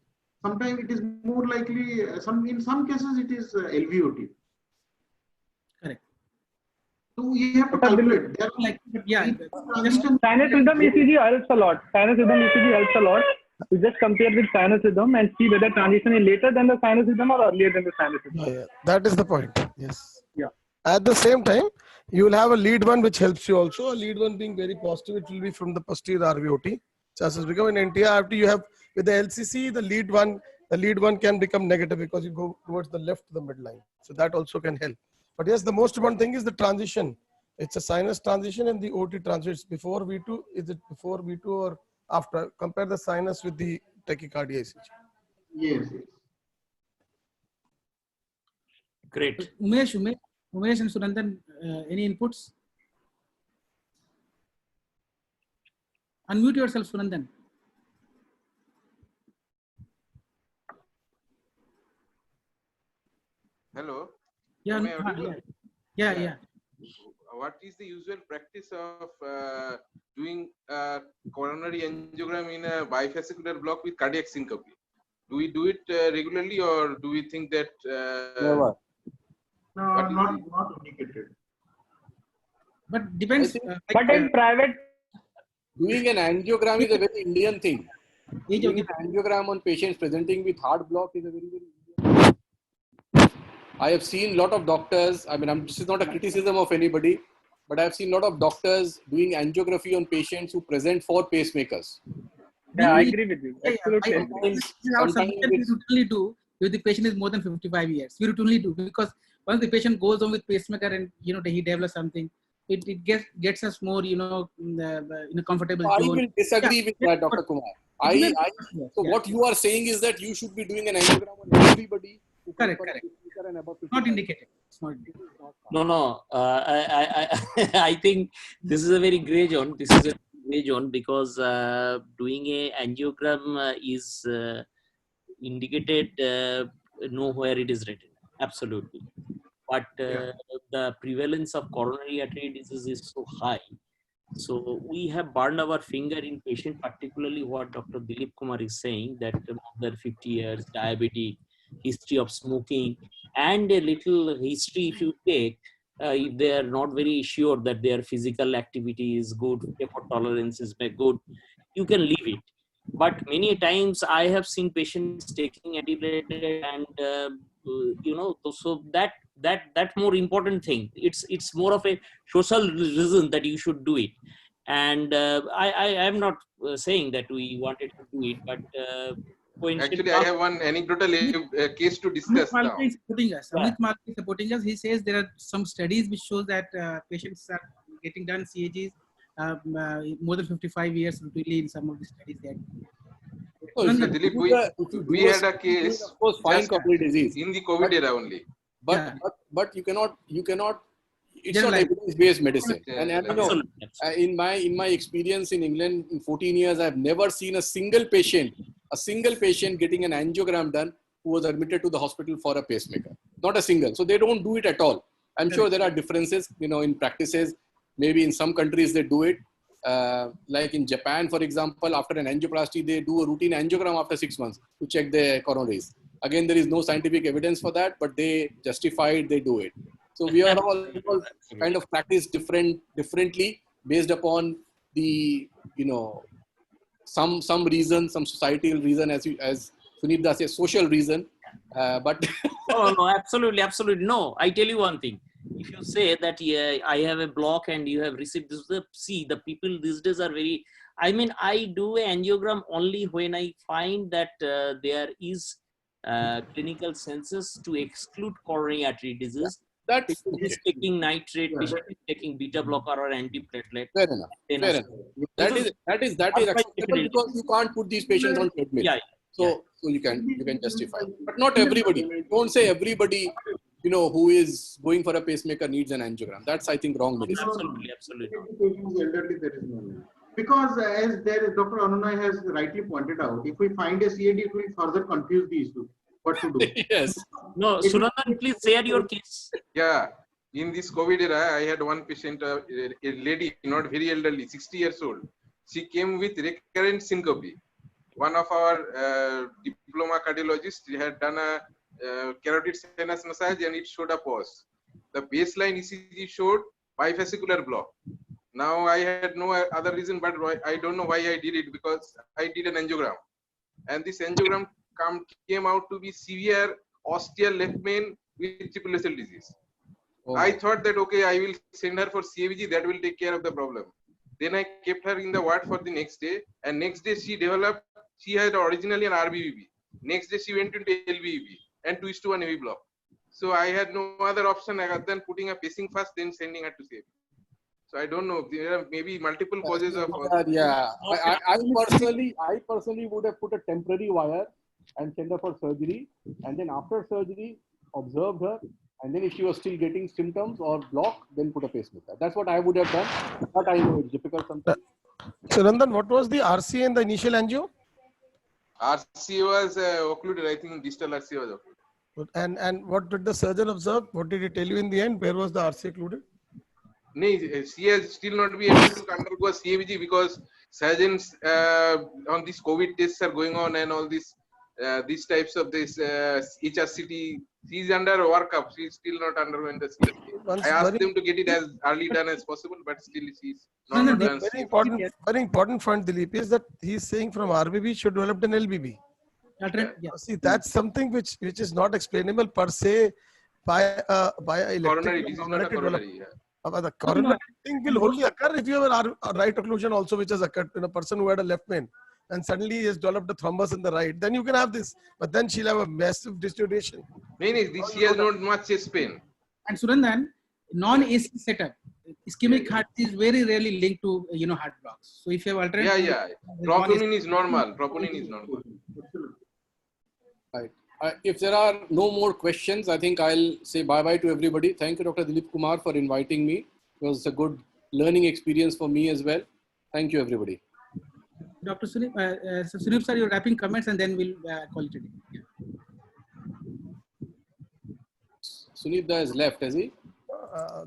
Sometimes it is more likely, in some cases it is LVOT. Correct. So you have to calculate. Sinus rhythm ECG helps a lot. Sinus rhythm ECG helps a lot. You just compare with sinus rhythm and see whether transition is later than the sinus rhythm or earlier than the sinus rhythm. Yeah, that is the point. Yes. Yeah. At the same time, you will have a lead one which helps you also. A lead one being very positive, it will be from the posterior RVOT. Chances become in NTR after you have with the LCC, the lead one can become negative because you go towards the left to the midline. So that also can help. But yes, the most important thing is the transition. It's a sinus transition and the OT transition. It's before V2. Is it before V2 or after? Compare the sinus with the tachycardia ECG. Yes. Great. Umesh and Sunandan, any inputs? Unmute yourself, Sunandan. Hello. Yeah, yeah. What is the usual practice of doing coronary angiogram in a bifascicular block with cardiac syncope? Do we do it regularly, or do we think that? Never. No, not indicated. But depends. But in private, doing an angiogram is a very Indian thing. Doing an angiogram on patients presenting with heart block is a very, very Indian thing. I have seen a lot of doctors, this is not a criticism of anybody, but I have seen a lot of doctors doing angiography on patients who present for pacemakers. Yeah, I agree with you. Absolutely. We routinely do if the patient is more than 55 years. We routinely do because once the patient goes on with pacemaker and he develops something, it gets us more, in a comfortable I zone. will disagree with that, Dr. Kumar. So Yeah. what you are saying is that you should be doing an angiogram on everybody. Correct. Not indicated. It's not indicated. No. I think this is a very gray zone. This is a gray zone because doing a angiogram is indicated nowhere it is written. Absolutely. But the prevalence of coronary artery disease is so high. So we have burned our finger in patient, particularly what Dr. Dilip Kumar is saying, that more than 50 years, diabetic, history of smoking, and a little history if you take, if they are not very sure that their physical activity is good, effort tolerance is good, you can leave it. But many times I have seen patients taking antiplatelet and so that more important thing. It's more of a social reason that you should do it. And I am not saying that we wanted to do it, but actually I have one anecdotal case to discuss now. Amit Malke is supporting us. Amit Malke is supporting us. He says there are some studies which shows that patients are getting done CAGs more than 55 years really in some of the studies that. Dilip, we had a case, of course, fine coronary disease in the COVID era only. But you cannot. It's not evidence-based medicine. And in my experience in England in 14 years, I've never seen a single patient getting an angiogram done who was admitted to the hospital for a pacemaker. Not a single. So they don't do it at all. I'm sure there are differences, in practices. Maybe in some countries they do it. Like in Japan, for example, after an angioplasty, they do a routine angiogram after 6 months to check their coronaries. Again, there is no scientific evidence for that, but they justify it, they do it. So we are all kind of practice differently based upon the, some reason, some societal reason, as Sunit Das says, social reason. But no, absolutely. No, I tell you one thing. If you say that I have a block and you have received this, the people these days are very. I mean, I do an angiogram only when I find that there is clinical senses to exclude coronary artery disease. That is taking nitrate, patient is taking beta blocker or antiplatelet. Fair enough. That is acceptable because you can't put these patients on treadmill. So you can justify, but not everybody. Don't say everybody. Who is going for a pacemaker needs an angiogram. That's, I think, wrong medicine. Absolutely. Because as Dr. Anunay has rightly pointed out, if we find a CAD, it will further confuse the issue. What to do? Yes. No, Sunandan, please share your case. Yeah. In this COVID era, I had one patient, a lady, not very elderly, 60 years old. She came with recurrent syncope. One of our diploma cardiologists had done a carotid sinus massage and it showed a pause. The baseline ECG showed bifascicular block. Now I had no other reason, but I don't know why I did it, because I did an angiogram, and this angiogram came out to be severe ostial left main with triple vessel disease. I thought that okay, I will send her for CABG, that will take care of the problem. Then I kept her in the ward for the next day, and next day she had originally an RBVB. Next day she went into LVEB and 2:1 AV block. So I had no other option other than putting a pacing first, then sending her to CABG. So I don't know. There are maybe multiple causes of. I personally would have put a temporary wire and sent her for surgery, and then after surgery observed her, and then if she was still getting symptoms or block, then put a pacemaker. That's what I would have done. But I know it's difficult sometimes. So Nandan, what was the RCA in the initial angio? RCA was occluded. I think distal RCA was occluded. And what did the surgeon observe? What did he tell you in the end? Where was the RCA occluded? No, she has still not been able to undergo a CABG because surgeons on these COVID tests are going on, and all these types of this HRCT. She's under workup. She's still not undergoing the CABG. I asked them to get it as early done as possible, but still she's not done. Very important point, Dilip, is that he's saying from RBB should develop an LBB. See, that's something which is not explainable per se by coronary disease, not a coronary. The coronary thing will only occur if you have a right occlusion also, which has occurred in a person who had a left main and suddenly has developed a thrombus in the right. Then you can have this, but then she'll have a massive deterioration. She has not much chest pain. And Surandan, non-AC setup. ischemic heart is very rarely linked to heart blocks. So if you have alternative, Yeah. Troponin is normal. Troponin is normal. Right. If there are no more questions, I think I'll say bye-bye to everybody. Thank you, Dr. Dilip Kumar, for inviting me. It was a good learning experience for me as well. Thank you, everybody. Dr. Sunip, so Sunip sir, you're wrapping comments and then we'll call it a day. Yeah. Sunip has left, has he?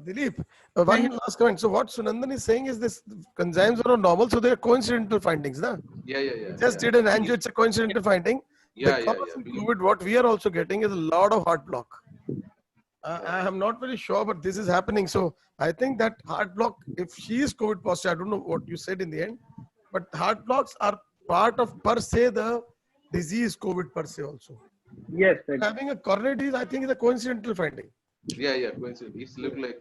Dilip, one last comment. So what Sunandan is saying is this: enzymes are normal, so they are coincidental findings, na? Yeah. Just did an angio, it's a coincidental finding. Because in COVID, what we are also getting is a lot of heart block. I am not very sure, but this is happening. So I think that heart block, if she is COVID positive, I don't know what you said in the end, but heart blocks are part of per se the disease COVID per se also. Yes. Having a coronary disease, I think, is a coincidental finding. Yeah. Coincidence. It's look like.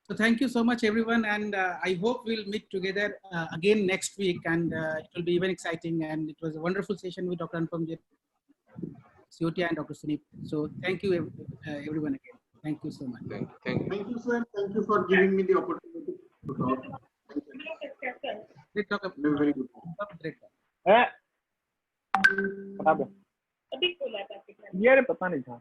So thank you so much, everyone, and I hope we'll meet together again next week, and it will be even exciting. And it was a wonderful session with Dr. Anupam Siotia and Dr. Sunip. So thank you, everyone again. Thank you so much. Thank you, sir. Thank you for giving me the opportunity to talk. Great talk. Very good. Great talk. ये पता नहीं था